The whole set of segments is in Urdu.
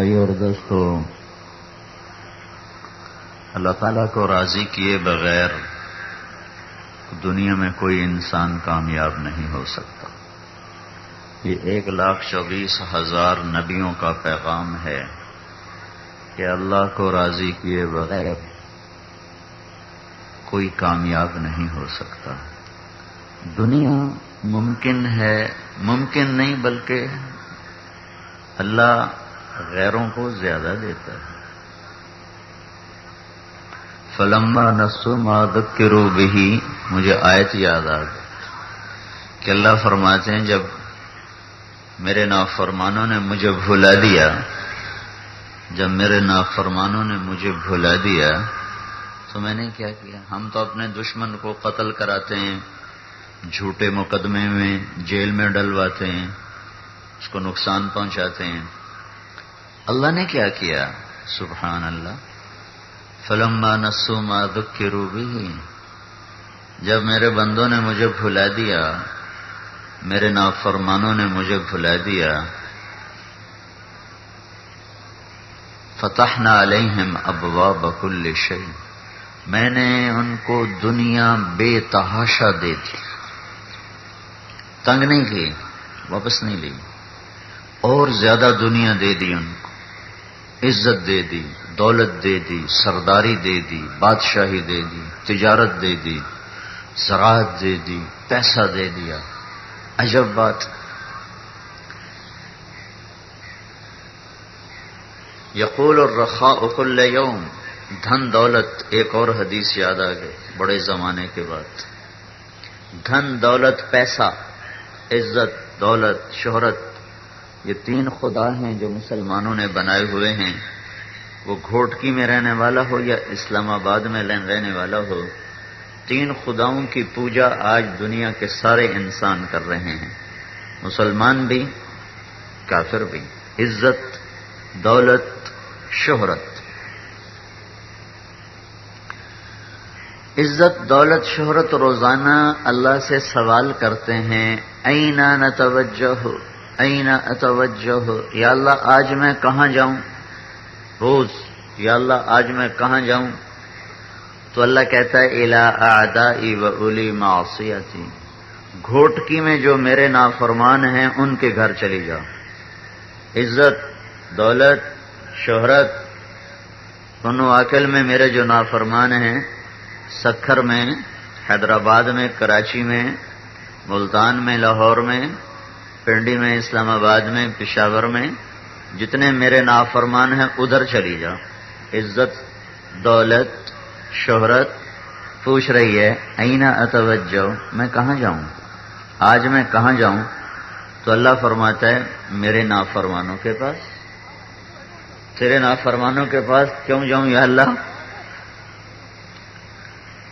بھائی اور دوستو، اللہ تعالیٰ کو راضی کیے بغیر دنیا میں کوئی انسان کامیاب نہیں ہو سکتا۔ یہ 1,24,000 نبیوں کا پیغام ہے کہ اللہ کو راضی کیے بغیر کوئی کامیاب نہیں ہو سکتا۔ دنیا ممکن ہے، ممکن نہیں بلکہ اللہ غیروں کو زیادہ دیتا ہے۔ فلما نسوا ما ذکروا بہ، مجھے آیت یاد آ گئی کہ اللہ فرماتے ہیں جب میرے نافرمانوں نے مجھے بھلا دیا، جب میرے نافرمانوں نے مجھے بھلا دیا تو میں نے کیا کیا؟ ہم تو اپنے دشمن کو قتل کراتے ہیں، جھوٹے مقدمے میں جیل میں ڈلواتے ہیں، اس کو نقصان پہنچاتے ہیں۔ اللہ نے کیا کیا؟ سبحان اللہ، فلما نسوا ما ذکروا بہ، جب میرے بندوں نے مجھے بھلا دیا، میرے نافرمانوں نے مجھے بھلا دیا، فتحنا علیہم ابواب کل شیء، میں نے ان کو دنیا بے تحاشا دے دی، تنگ نہیں کی، واپس نہیں لی، اور زیادہ دنیا دے دی ان کو، عزت دے دی، دولت دے دی، سرداری دے دی، بادشاہی دے دی، تجارت دے دی، زراعت دے دی، پیسہ دے دیا۔ عجب بات، یقول الرخاء کل یوم، دھن دولت، ایک اور حدیث یاد آ گئی بڑے زمانے کے بعد۔ دھن دولت، پیسہ، عزت، دولت، شہرت، یہ 3 خدا ہیں جو مسلمانوں نے بنائے ہوئے ہیں، وہ گھوٹکی میں رہنے والا ہو یا اسلام آباد میں رہنے والا ہو، 3 خداؤں کی پوجا آج دنیا کے سارے انسان کر رہے ہیں، مسلمان بھی کافر بھی۔ عزت، دولت، شہرت۔ عزت، دولت، شہرت روزانہ اللہ سے سوال کرتے ہیں، این نتوجہ، این اتوجہ، یا اللہ آج میں کہاں جاؤں؟ روز، یا اللہ آج میں کہاں جاؤں؟ تو اللہ کہتا ہے الی اعدائی و اولی معصیتی، گھوٹکی میں جو میرے نافرمان ہیں ان کے گھر چلی جاؤ۔ عزت، دولت، شہرت، نواکل میں میرے جو نافرمان ہیں، سکھر میں، حیدرآباد میں، کراچی میں، ملتان میں، لاہور میں، پنڈی میں، اسلام آباد میں، پشاور میں، جتنے میرے نافرمان ہیں ادھر چلی جاؤ۔ عزت، دولت، شہرت پوچھ رہی ہے این اتوجہ، میں کہاں جاؤں؟ آج میں کہاں جاؤں؟ تو اللہ فرماتا ہے میرے نافرمانوں کے پاس۔ تیرے نافرمانوں کے پاس کیوں جاؤں یا اللہ؟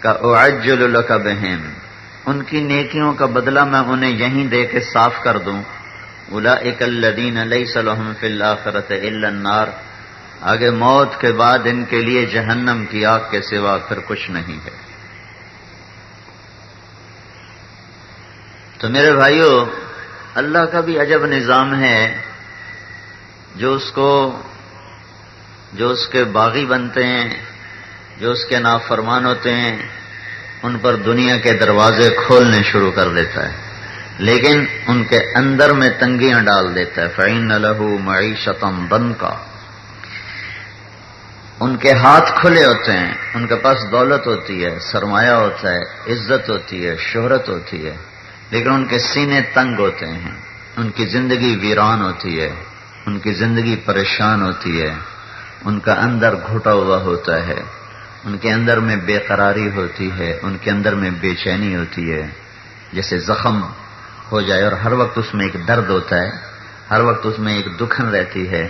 کا اعجل لک بہم، ان کی نیکیوں کا بدلہ میں انہیں یہیں دے کے صاف کر دوں۔ اولئک الذین لیس لہم فی الآخرۃ الا النار، آگے موت کے بعد ان کے لیے جہنم کی آگ کے سوا پھر کچھ نہیں ہے۔ تو میرے بھائیو، اللہ کا بھی عجب نظام ہے، جو اس کے باغی بنتے ہیں، جو اس کے نافرمان ہوتے ہیں، ان پر دنیا کے دروازے کھولنے شروع کر دیتا ہے، لیکن ان کے اندر میں تنگیاں ڈال دیتا ہے۔ فَإِنَّ لَهُ مَعِيشَةً ضَنْكَ، ان کے ہاتھ کھلے ہوتے ہیں، ان کے پاس دولت ہوتی ہے، سرمایہ ہوتا ہے، عزت ہوتی ہے، شہرت ہوتی ہے، لیکن ان کے سینے تنگ ہوتے ہیں، ان کی زندگی ویران ہوتی ہے، ان کی زندگی پریشان ہوتی ہے، ان کا اندر گھٹا ہوا ہوتا ہے، ان کے اندر میں بے قراری ہوتی ہے، ان کے اندر میں بے چینی ہوتی ہے، جیسے زخم ہو جائے اور ہر وقت اس میں ایک درد ہوتا ہے، ہر وقت اس میں ایک دکھن رہتی ہے،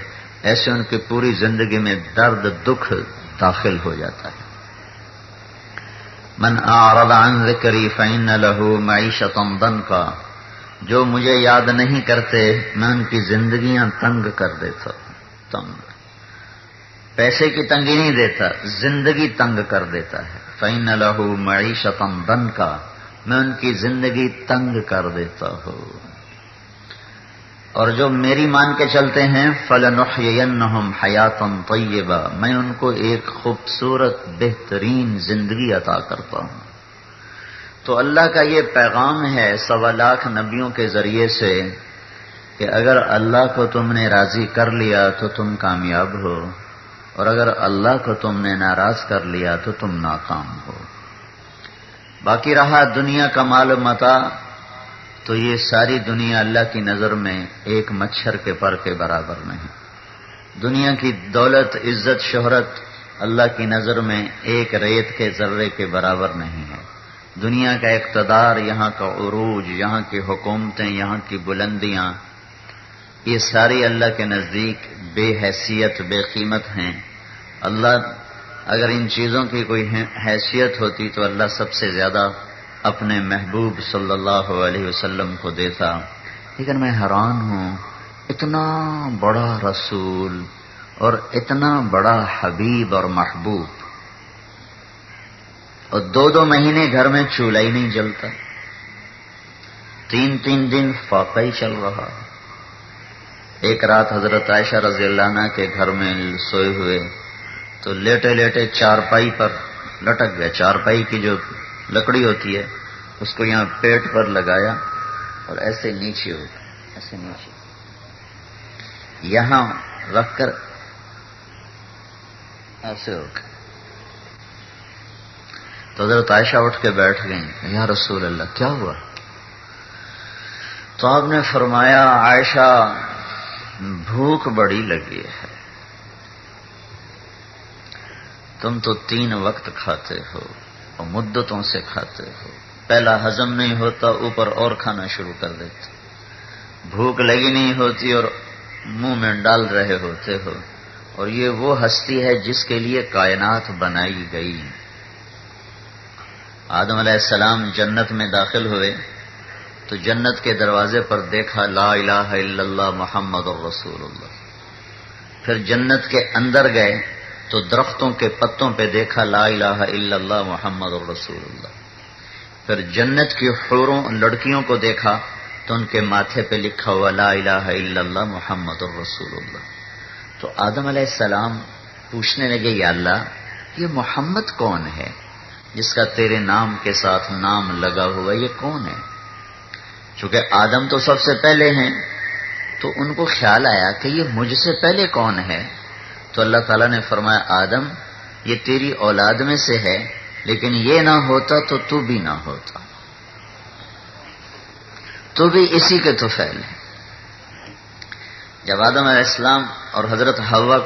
ایسے ان کی پوری زندگی میں درد، دکھ داخل ہو جاتا ہے۔ من اعرض عن ذکری فإن له معیشة ضنکا، جو مجھے یاد نہیں کرتے میں ان کی زندگیاں تنگ کر دیتا ہوں۔ تنگ، پیسے کی تنگی نہیں دیتا، زندگی تنگ کر دیتا ہے۔ فإن له معیشة ضنکا، میں ان کی زندگی تنگ کر دیتا ہوں۔ اور جو میری مان کے چلتے ہیں فَلَنُحْيِيَنَّهُمْ حَيَاةً طَيِّبَةً، میں ان کو ایک خوبصورت بہترین زندگی عطا کرتا ہوں۔ تو اللہ کا یہ پیغام ہے 1.25 لاکھ نبیوں کے ذریعے سے کہ اگر اللہ کو تم نے راضی کر لیا تو تم کامیاب ہو، اور اگر اللہ کو تم نے ناراض کر لیا تو تم ناکام ہو۔ باقی رہا دنیا کا مال و متاع، تو یہ ساری دنیا اللہ کی نظر میں ایک مچھر کے پر کے برابر نہیں۔ دنیا کی دولت، عزت، شہرت اللہ کی نظر میں ایک ریت کے ذرے کے برابر نہیں ہے۔ دنیا کا اقتدار، یہاں کا عروج، یہاں کی حکومتیں، یہاں کی بلندیاں، یہ ساری اللہ کے نزدیک بے حیثیت، بے قیمت ہیں۔ اللہ اگر ان چیزوں کی کوئی حیثیت ہوتی تو اللہ سب سے زیادہ اپنے محبوب صلی اللہ علیہ وسلم کو دیتا۔ لیکن میں حیران ہوں، اتنا بڑا رسول اور اتنا بڑا حبیب اور محبوب، اور 2 مہینے گھر میں چولہا ہی نہیں جلتا، 3 دن فاقہ ہی چل رہا۔ ایک رات حضرت عائشہ رضی اللہ عنہ کے گھر میں سوئے ہوئے تو لیٹے لیٹے چارپائی پر لٹک گیا۔ چارپائی کی جو لکڑی ہوتی ہے اس کو یہاں پیٹ پر لگایا اور ایسے نیچے ہو گیا، ایسے نیچے یہاں رکھ کر ایسے ہو گیا۔ تو حضرت عائشہ اٹھ کے بیٹھ گئیں، یا رسول اللہ کیا ہوا؟ تو آپ نے فرمایا عائشہ بھوک بڑی لگی ہے، تم تو 3 وقت کھاتے ہو اور مدتوں سے کھاتے ہو، پہلا ہضم نہیں ہوتا اوپر اور کھانا شروع کر دیتے، بھوک لگی نہیں ہوتی اور منہ میں ڈال رہے ہوتے ہو، اور یہ وہ ہستی ہے جس کے لیے کائنات بنائی گئی۔ آدم علیہ السلام جنت میں داخل ہوئے تو جنت کے دروازے پر دیکھا لا الہ الا اللہ محمد الرسول اللہ۔ پھر جنت کے اندر گئے تو درختوں کے پتوں پہ دیکھا لا الہ الا اللہ محمد الرسول اللہ۔ پھر جنت کی حوروں لڑکیوں کو دیکھا تو ان کے ماتھے پہ لکھا ہوا لا الہ الا اللہ محمد الرسول اللہ۔ تو آدم علیہ السلام پوچھنے لگے یا اللہ یہ محمد کون ہے جس کا تیرے نام کے ساتھ نام لگا ہوا، یہ کون ہے؟ چونکہ آدم تو سب سے پہلے ہیں تو ان کو خیال آیا کہ یہ مجھ سے پہلے کون ہے، تو اللہ تعالیٰ نے فرمایا آدم یہ تیری اولاد میں سے ہے، لیکن یہ نہ ہوتا تو تو بھی نہ ہوتا، تو بھی اسی کے طفیل ہے۔ جب آدم علیہ السلام اور حضرت حوا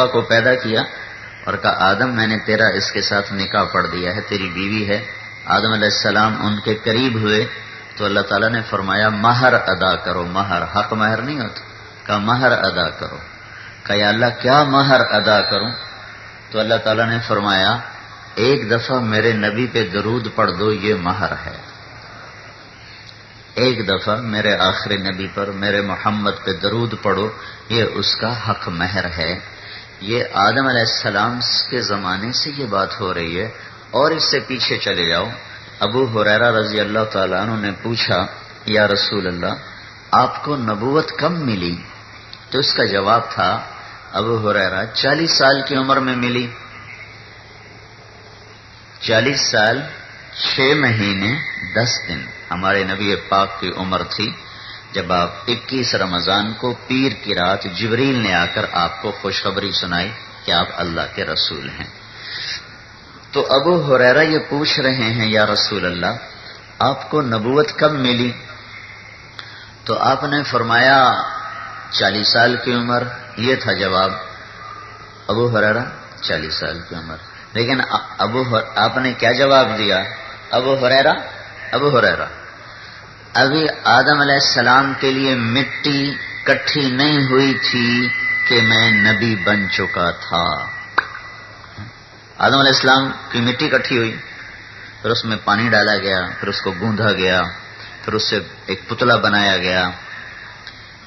کو پیدا کیا اور کہا آدم میں نے تیرا اس کے ساتھ نکاح پڑھ دیا ہے، تیری بیوی ہے، آدم علیہ السلام ان کے قریب ہوئے تو اللہ تعالیٰ نے فرمایا مہر ادا کرو۔ مہر حق مہر نہیں ہوتا، کہا مہر ادا کرو۔ کہا یا اللہ کیا مہر ادا کروں؟ تو اللہ تعالیٰ نے فرمایا 1 دفعہ میرے نبی پہ درود پڑھ دو، یہ مہر ہے۔ 1 دفعہ میرے آخری نبی پر، میرے محمد پہ درود پڑھو، یہ اس کا حق مہر ہے۔ یہ آدم علیہ السلام کے زمانے سے یہ بات ہو رہی ہے۔ اور اس سے پیچھے چلے جاؤ، ابو ہریرہ رضی اللہ تعالیٰ عنہ نے پوچھا یا رسول اللہ آپ کو نبوت کب ملی؟ تو اس کا جواب تھا ابو ہریرہ 40 سال کی عمر میں ملی۔ 40 سال 6 مہینے 10 دن ہمارے نبی پاک کی عمر تھی جب آپ 21 رمضان کو پیر کی رات جبریل نے آ کر آپ کو خوشخبری سنائی کہ آپ اللہ کے رسول ہیں۔ تو ابو ہریرہ یہ پوچھ رہے ہیں یا رسول اللہ آپ کو نبوت کب ملی؟ تو آپ نے فرمایا 40 سال کی عمر، یہ تھا جواب ابو ہریرہ 40 سال کی عمر۔ لیکن آپ نے کیا جواب دیا؟ ابو ہریرہ ابھی آدم علیہ السلام کے لیے مٹی کٹھی نہیں ہوئی تھی کہ میں نبی بن چکا تھا۔ آدم علیہ السلام کی مٹی کٹھی ہوئی، پھر اس میں پانی ڈالا گیا، پھر اس کو گوندھا گیا، پھر اس سے ایک پتلا بنایا گیا،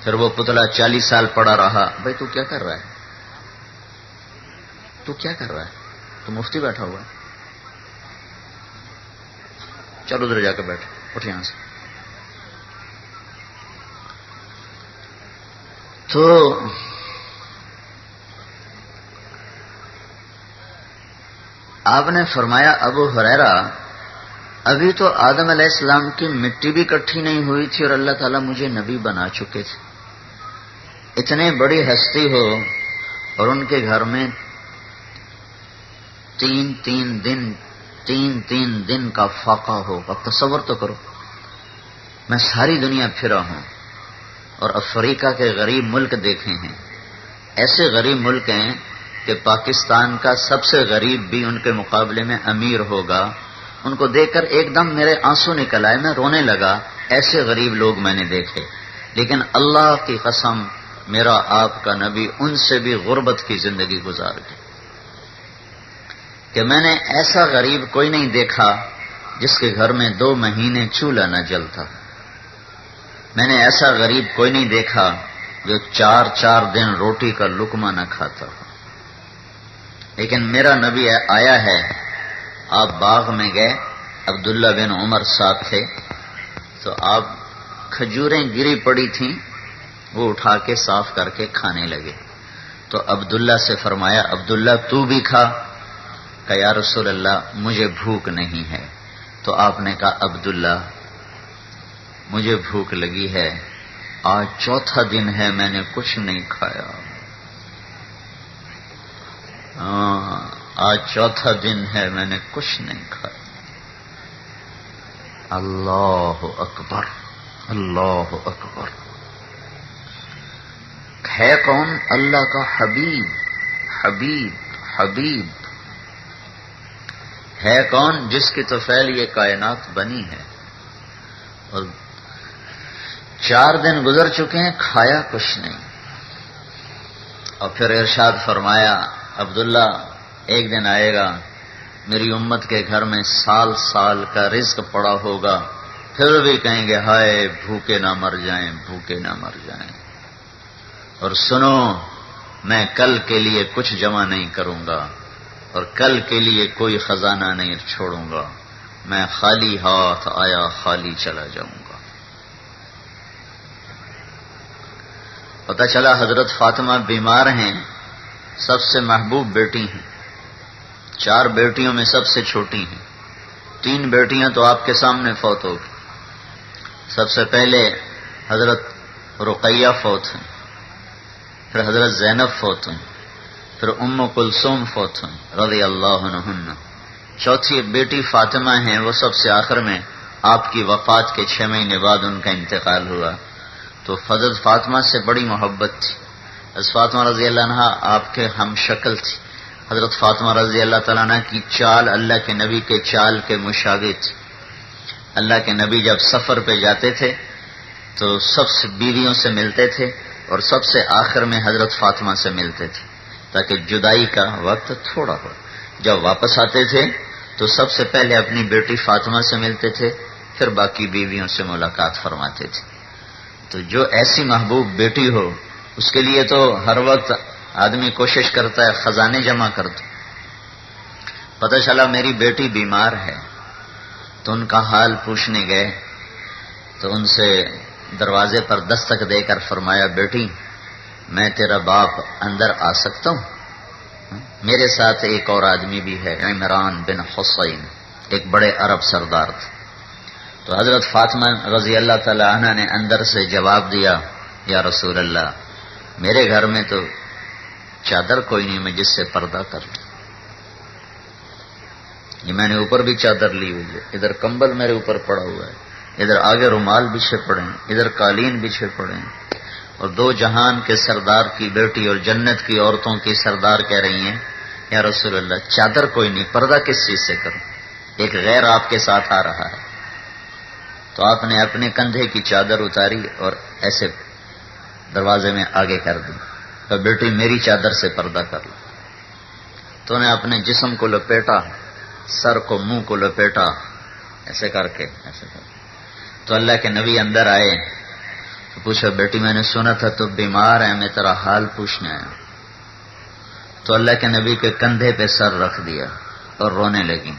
پھر وہ پتلا 40 سال پڑا رہا۔ بھائی تو کیا کر رہا ہے؟ تو مفتی بیٹھا ہوا ہے، چلو ادھر جا کے بیٹھ، اٹھ یہاں سے۔ تو آپ نے فرمایا ابو ہریرہ ابھی تو آدم علیہ السلام کی مٹی بھی اکٹھی نہیں ہوئی تھی اور اللہ تعالیٰ مجھے نبی بنا چکے تھے. اتنے بڑی ہستی ہو اور ان کے گھر میں تین دن کا فاقہ ہو. اب تصور تو کرو. میں ساری دنیا پھرا ہوں اور افریقہ کے غریب ملک دیکھے ہیں. ایسے غریب ملک ہیں کہ پاکستان کا سب سے غریب بھی ان کے مقابلے میں امیر ہوگا. ان کو دیکھ کر ایک دم میرے آنسو نکل آئے, میں رونے لگا. ایسے غریب لوگ میں نے دیکھے, لیکن اللہ کی قسم میرا آپ کا نبی ان سے بھی غربت کی زندگی گزار گئی کہ میں نے ایسا غریب کوئی نہیں دیکھا جس کے گھر میں 2 مہینے چولہا نہ جلتا. میں نے ایسا غریب کوئی نہیں دیکھا جو 4 دن روٹی کا لقمہ نہ کھاتا. لیکن میرا نبی آیا ہے. آپ باغ میں گئے, عبداللہ بن عمر صاحب تھے, تو آپ کھجوریں گری پڑی تھیں, وہ اٹھا کے صاف کر کے کھانے لگے. تو عبداللہ سے فرمایا عبداللہ تو بھی کھا. کہ یا رسول اللہ مجھے بھوک نہیں ہے. تو آپ نے کہا عبداللہ مجھے بھوک لگی ہے, آج 4تھا دن ہے میں نے کچھ نہیں کھایا. آج 4تھا دن ہے میں نے کچھ نہیں کھایا. اللہ اکبر, اللہ اکبر. ہے کون؟ اللہ کا حبیب. حبیب حبیب ہے کون؟ جس کی طفیل یہ کائنات بنی ہے. اور 4 دن گزر چکے ہیں, کھایا کچھ نہیں. اور پھر ارشاد فرمایا عبداللہ ایک دن آئے گا میری امت کے گھر میں سال کا رزق پڑا ہوگا, پھر بھی کہیں گے ہائے بھوکے نہ مر جائیں, بھوکے نہ مر جائیں. اور سنو میں کل کے لیے کچھ جمع نہیں کروں گا اور کل کے لیے کوئی خزانہ نہیں چھوڑوں گا. میں خالی ہاتھ آیا خالی چلا جاؤں گا. پتہ چلا حضرت فاطمہ بیمار ہیں, سب سے محبوب بیٹی ہیں, 4 بیٹیوں میں سب سے چھوٹی ہیں. 3 بیٹیاں تو آپ کے سامنے فوت ہو گئی. سب سے پہلے حضرت رقیہ فوت ہیں, پھر حضرت زینب فوت ہیں, پھر ام کلثوم فوت ہیں رضی اللہ عنہن. چوتھی بیٹی فاطمہ ہیں, وہ سب سے آخر میں آپ کی وفات کے 6 مہینے بعد ان کا انتقال ہوا. تو حضرت فاطمہ سے بڑی محبت تھی. حضرت فاطمہ رضی اللہ عنہا آپ کے ہم شکل تھی. حضرت فاطمہ رضی اللہ تعالیٰ عنہ کی چال اللہ کے نبی کے چال کے مشابہ تھی. اللہ کے نبی جب سفر پہ جاتے تھے تو سب سے بیویوں سے ملتے تھے اور سب سے آخر میں حضرت فاطمہ سے ملتے تھے تاکہ جدائی کا وقت تھوڑا ہو. جب واپس آتے تھے تو سب سے پہلے اپنی بیٹی فاطمہ سے ملتے تھے, پھر باقی بیویوں سے ملاقات فرماتے تھے. تو جو ایسی محبوب بیٹی ہو اس کے لیے تو ہر وقت آدمی کوشش کرتا ہے خزانے جمع کر دو. پتہ چلا میری بیٹی بیمار ہے, تو ان کا حال پوچھنے گئے تو ان سے دروازے پر دستک دے کر فرمایا بیٹی میں تیرا باپ اندر آ سکتا ہوں؟ میرے ساتھ ایک اور آدمی بھی ہے, عمران بن حسین, ایک بڑے عرب سردار تھے. تو حضرت فاطمہ رضی اللہ تعالی عنہ نے اندر سے جواب دیا یا رسول اللہ میرے گھر میں تو چادر کوئی نہیں میں جس سے پردہ کر لوں. یہ میں نے اوپر بھی چادر لی ہوئی ہے, ادھر کمبل میرے اوپر پڑا ہوا ہے, ادھر آگے رومال بچھے پڑے ہیں, ادھر قالین بچھے پڑے ہیں. اور 2 جہان کے سردار کی بیٹی اور جنت کی عورتوں کی سردار کہہ رہی ہیں یا رسول اللہ چادر کوئی نہیں, پردہ کس چیز سے کروں؟ ایک غیر آپ کے ساتھ آ رہا ہے. تو آپ نے اپنے کندھے کی چادر اتاری اور ایسے دروازے میں آگے کر دی, تو بیٹی میری چادر سے پردہ کر لو. تو نے اپنے جسم کو لپیٹا, سر کو منہ کو لپیٹا, ایسے کر کے. تو اللہ کے نبی اندر آئے تو پوچھا بیٹی میں نے سنا تھا تو بیمار ہے, میں تیرا حال پوچھنے آیا. تو اللہ کے نبی کے کندھے پہ سر رکھ دیا اور رونے لگی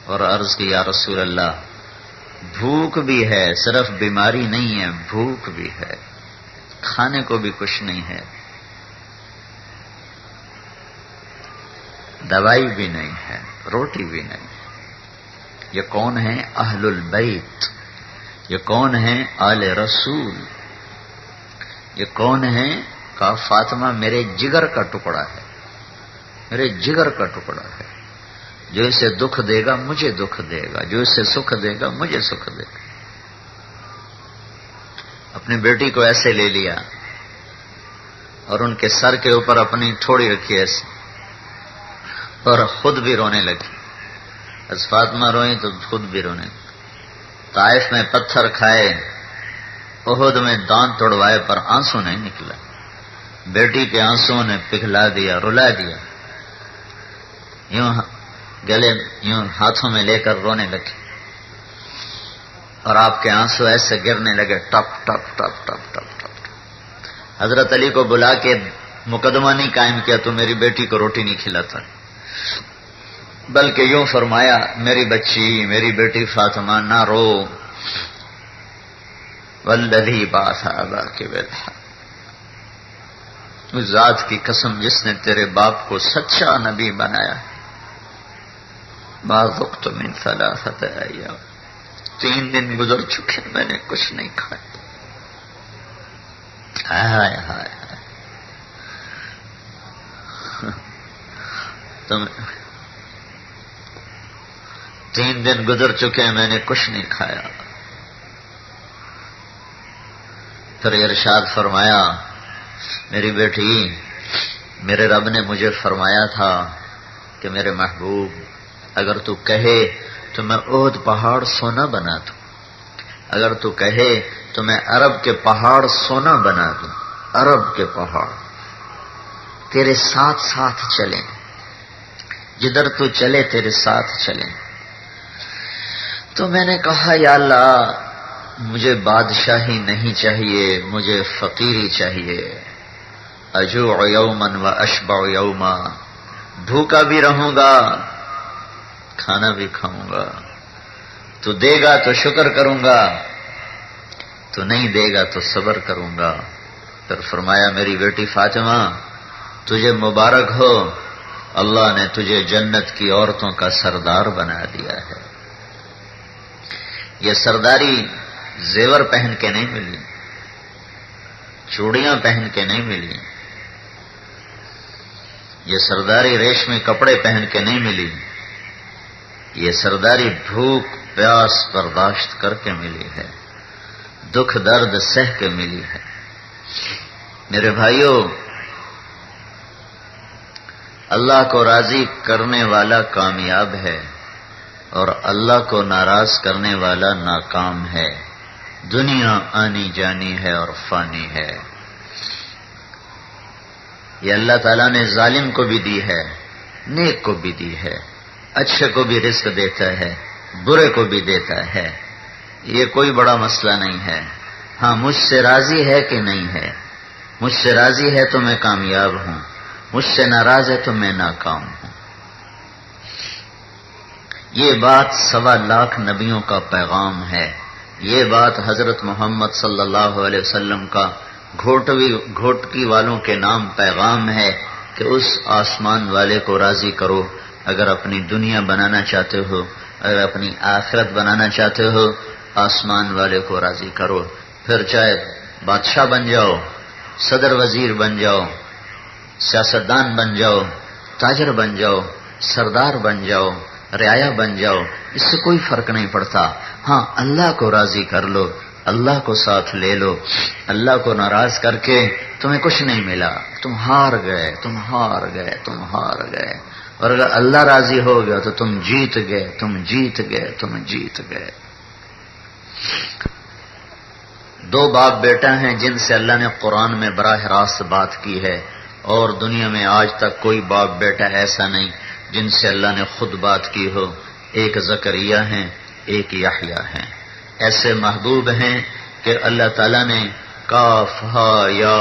اور عرض کی یا رسول اللہ بھوک بھی ہے, صرف بیماری نہیں ہے, بھوک بھی ہے. کھانے کو بھی کچھ نہیں ہے، دوائی بھی نہیں ہے، روٹی بھی نہیں ہے۔ یہ کون ہے؟ اہل البیت۔ یہ کون ہے؟ آل رسول۔ یہ کون ہے؟ کہا فاطمہ میرے جگر کا ٹکڑا ہے، میرے جگر کا ٹکڑا ہے، جو اسے دکھ دے گا مجھے دکھ دے گا، جو اسے سکھ دے گا مجھے سکھ دے گا۔ اپنی بیٹی کو ایسے لے لیا اور ان کے سر کے اوپر اپنی ٹھوڑی رکھی ایسے، اور خود بھی رونے لگی۔ از فاطمہ روئی تو خود بھی رونے لگی۔ طائف میں پتھر کھائے، احد میں دانت توڑوائے، پر آنسو نہیں نکلا۔ بیٹی کے آنسو نے پگھلا دیا، رلا دیا۔ یوں گلے یوں ہاتھوں میں لے کر رونے لگے، اور آپ کے آنسو ایسے گرنے لگے، ٹپ ٹپ ٹپ ٹپ ٹپ ٹپ۔ حضرت علی کو بلا کے مقدمہ نہیں قائم کیا تو میری بیٹی کو روٹی نہیں کھلاتا، بلکہ یوں فرمایا میری بچی، میری بیٹی فاطمہ نہ رو، والذی بعث اباک بالحق، اس ذات کی قسم جس نے تیرے باپ کو سچا نبی بنایا ہے، ما ذقت من ثلاثۃ ایام، 3 دن گزر چکے میں نے کچھ نہیں کھایا۔ ہائے ہائے تم 3 دن گزر چکے میں نے کچھ نہیں کھایا۔ پھر ارشاد فرمایا میری بیٹی، میرے رب نے مجھے فرمایا تھا کہ میرے محبوب اگر تو کہے تو میں احد پہاڑ سونا بنا دوں، اگر تو کہے تو میں عرب کے پہاڑ سونا بنا دوں، عرب کے پہاڑ تیرے ساتھ ساتھ چلیں، جدھر تو چلے تیرے ساتھ چلیں۔ تو میں نے کہا یا اللہ مجھے بادشاہی نہیں چاہیے، مجھے فقیری چاہیے، اجوع یوما و اشبع یوما، بھوکا بھی رہوں گا کھانا بھی کھاؤں گا، تو دے گا تو شکر کروں گا، تو نہیں دے گا تو صبر کروں گا۔ پھر فرمایا میری بیٹی فاطمہ تجھے مبارک ہو، اللہ نے تجھے جنت کی عورتوں کا سردار بنا دیا ہے۔ یہ سرداری زیور پہن کے نہیں ملی، چوڑیاں پہن کے نہیں ملی، یہ سرداری ریشمی کپڑے پہن کے نہیں ملی، یہ سرداری بھوک پیاس برداشت کر کے ملی ہے، دکھ درد سہ کے ملی ہے۔ میرے بھائیوں، اللہ کو راضی کرنے والا کامیاب ہے اور اللہ کو ناراض کرنے والا ناکام ہے۔ دنیا آنی جانی ہے اور فانی ہے۔ یہ اللہ تعالیٰ نے ظالم کو بھی دی ہے، نیک کو بھی دی ہے، اچھے کو بھی رزق دیتا ہے، برے کو بھی دیتا ہے، یہ کوئی بڑا مسئلہ نہیں ہے۔ ہاں مجھ سے راضی ہے کہ نہیں ہے، مجھ سے راضی ہے تو میں کامیاب ہوں، مجھ سے ناراض ہے تو میں ناکام ہوں۔ یہ بات 1.25 لاکھ نبیوں کا پیغام ہے، یہ بات حضرت محمد صلی اللہ علیہ وسلم کا گھوٹکی والوں کے نام پیغام ہے کہ اس آسمان والے کو راضی کرو۔ اگر اپنی دنیا بنانا چاہتے ہو، اگر اپنی آخرت بنانا چاہتے ہو، آسمان والے کو راضی کرو، پھر چاہے بادشاہ بن جاؤ، صدر وزیر بن جاؤ، سیاستدان بن جاؤ، تاجر بن جاؤ، سردار بن جاؤ، رعایا بن جاؤ، اس سے کوئی فرق نہیں پڑتا۔ ہاں اللہ کو راضی کر لو، اللہ کو ساتھ لے لو۔ اللہ کو ناراض کر کے تمہیں کچھ نہیں ملا، تم ہار گئے، تم ہار گئے، تم ہار گئے۔ اور اگر اللہ راضی ہو گیا تو تم جیت گئے، تم جیت گئے، تم جیت گئے۔ 2 باپ بیٹا ہیں جن سے اللہ نے قرآن میں براہ راست بات کی ہے، اور دنیا میں آج تک کوئی باپ بیٹا ایسا نہیں جن سے اللہ نے خود بات کی ہو۔ ایک زکریا ہیں، ایک یحییٰ ہیں، ایسے محبوب ہیں کہ اللہ تعالیٰ نے کاف ہا یا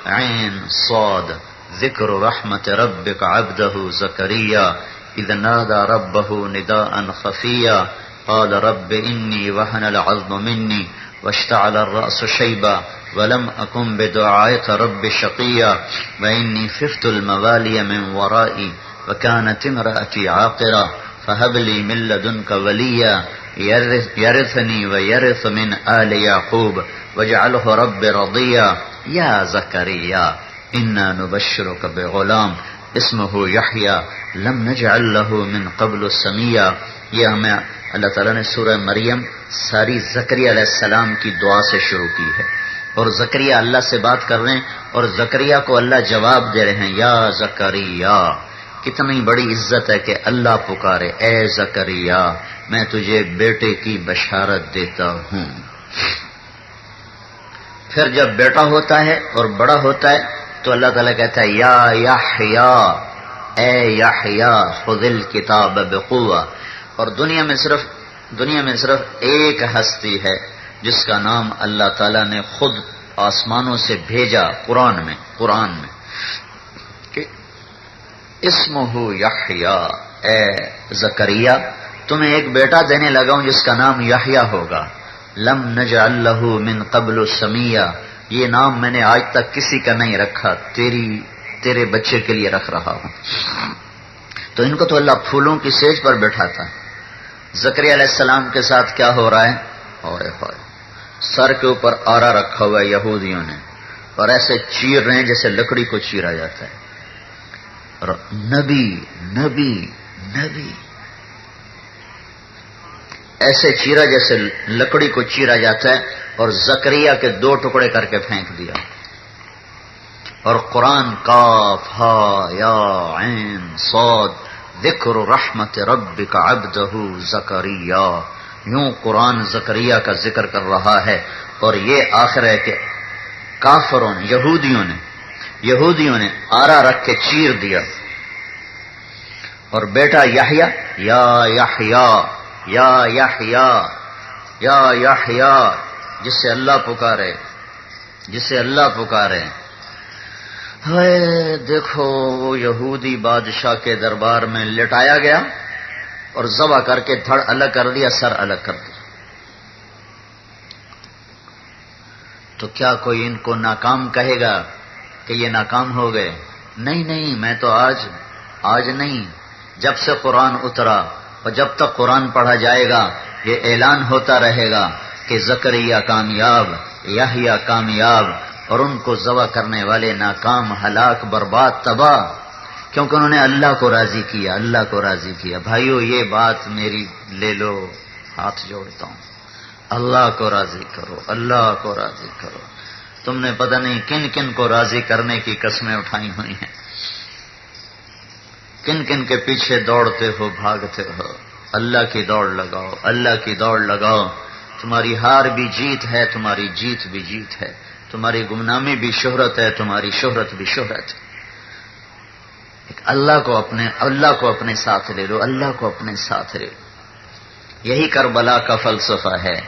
عین صاد ذکر رحمت ربک عبدہ زکریا اذ نادى ربه نداء خفيا قال رب إني وهن العظم مني واشتعل الرأس شيبا ولم أكن بدعائك رب شقيا وإني خفت الموالي من ورائي وكانت امرأتي عاقرا فهب لي من لدنك وليا يرثني ويرث من آل يعقوب واجعله رب رضيا يا زكريا إنا نبشرك بغلام اسمه يحيى لم نجعل له من قبل سميا. یہ ہمیں اللہ تعالیٰ نے سورہ مریم ساری زکریا علیہ السلام کی دعا سے شروع کی ہے، اور زکریا اللہ سے بات کر رہے ہیں اور زکریا کو اللہ جواب دے رہے ہیں یا زکریا. کتنی بڑی عزت ہے کہ اللہ پکارے اے زکریا میں تجھے بیٹے کی بشارت دیتا ہوں. پھر جب بیٹا ہوتا ہے اور بڑا ہوتا ہے تو اللہ تعالیٰ کہتا ہے یا یحییٰ اے یحییٰ خذ الکتاب بقوہ. اور دنیا میں صرف ایک ہستی ہے جس کا نام اللہ تعالیٰ نے خود آسمانوں سے بھیجا قرآن میں کہ اسمہ یحییٰ اے زکریا تمہیں ایک بیٹا دینے لگا ہوں جس کا نام یحییٰ ہوگا. لم نجعل لہ من قبل سمیہ یہ نام میں نے آج تک کسی کا نہیں رکھا، تیرے بچے کے لیے رکھ رہا ہوں. تو ان کو تو اللہ پھولوں کی سیج پر بٹھاتا ہے. زکریا علیہ السلام کے ساتھ کیا ہو رہا ہے؟ اوئے ہوئے سر کے اوپر آرا رکھا ہوا ہے یہودیوں نے اور ایسے چیر رہے ہیں جیسے لکڑی کو چیرا جاتا ہے. اور نبی نبی نبی ایسے چیرا جیسے لکڑی کو چیرا جاتا ہے اور زکریا کے 2 ٹکڑے کر کے پھینک دیا. اور قرآن کاف ہا یا عین صاد ذکر رحمت ربک عبدہ زکریا. یوں قرآن زکریا کا ذکر کر رہا ہے. اور یہ آخر ہے کہ کافروں نے یہودیوں نے آرا رکھ کے چیر دیا. اور بیٹا یحییٰ یا یحییٰ یا یحییٰ یا یحییٰ جسے اللہ پکارے. ہائے دیکھو وہ یہودی بادشاہ کے دربار میں لٹایا گیا اور ذبح کر کے دھڑ الگ کر دیا، سر الگ کر دیا. تو کیا کوئی ان کو ناکام کہے گا کہ یہ ناکام ہو گئے؟ نہیں، میں تو آج نہیں، جب سے قرآن اترا اور جب تک قرآن پڑھا جائے گا یہ اعلان ہوتا رہے گا کہ زکریا کامیاب، یحییٰ کامیاب، اور ان کو ذبح کرنے والے ناکام، ہلاک، برباد، تباہ، کیونکہ انہوں نے اللہ کو راضی کیا. بھائیو یہ بات میری لے لو، ہاتھ جوڑتا ہوں، اللہ کو راضی کرو. تم نے پتہ نہیں کن کن کو راضی کرنے کی قسمیں اٹھائی ہوئی ہیں، کن کن کے پیچھے دوڑتے ہو، بھاگتے ہو. اللہ کی دوڑ لگاؤ. تمہاری ہار بھی جیت ہے، تمہاری جیت بھی جیت ہے. تمہاری گمنامی بھی شہرت ہے، تمہاری شہرت بھی شہرت ہے. اللہ کو اپنے ساتھ لے لو، یہی کربلا کا فلسفہ ہے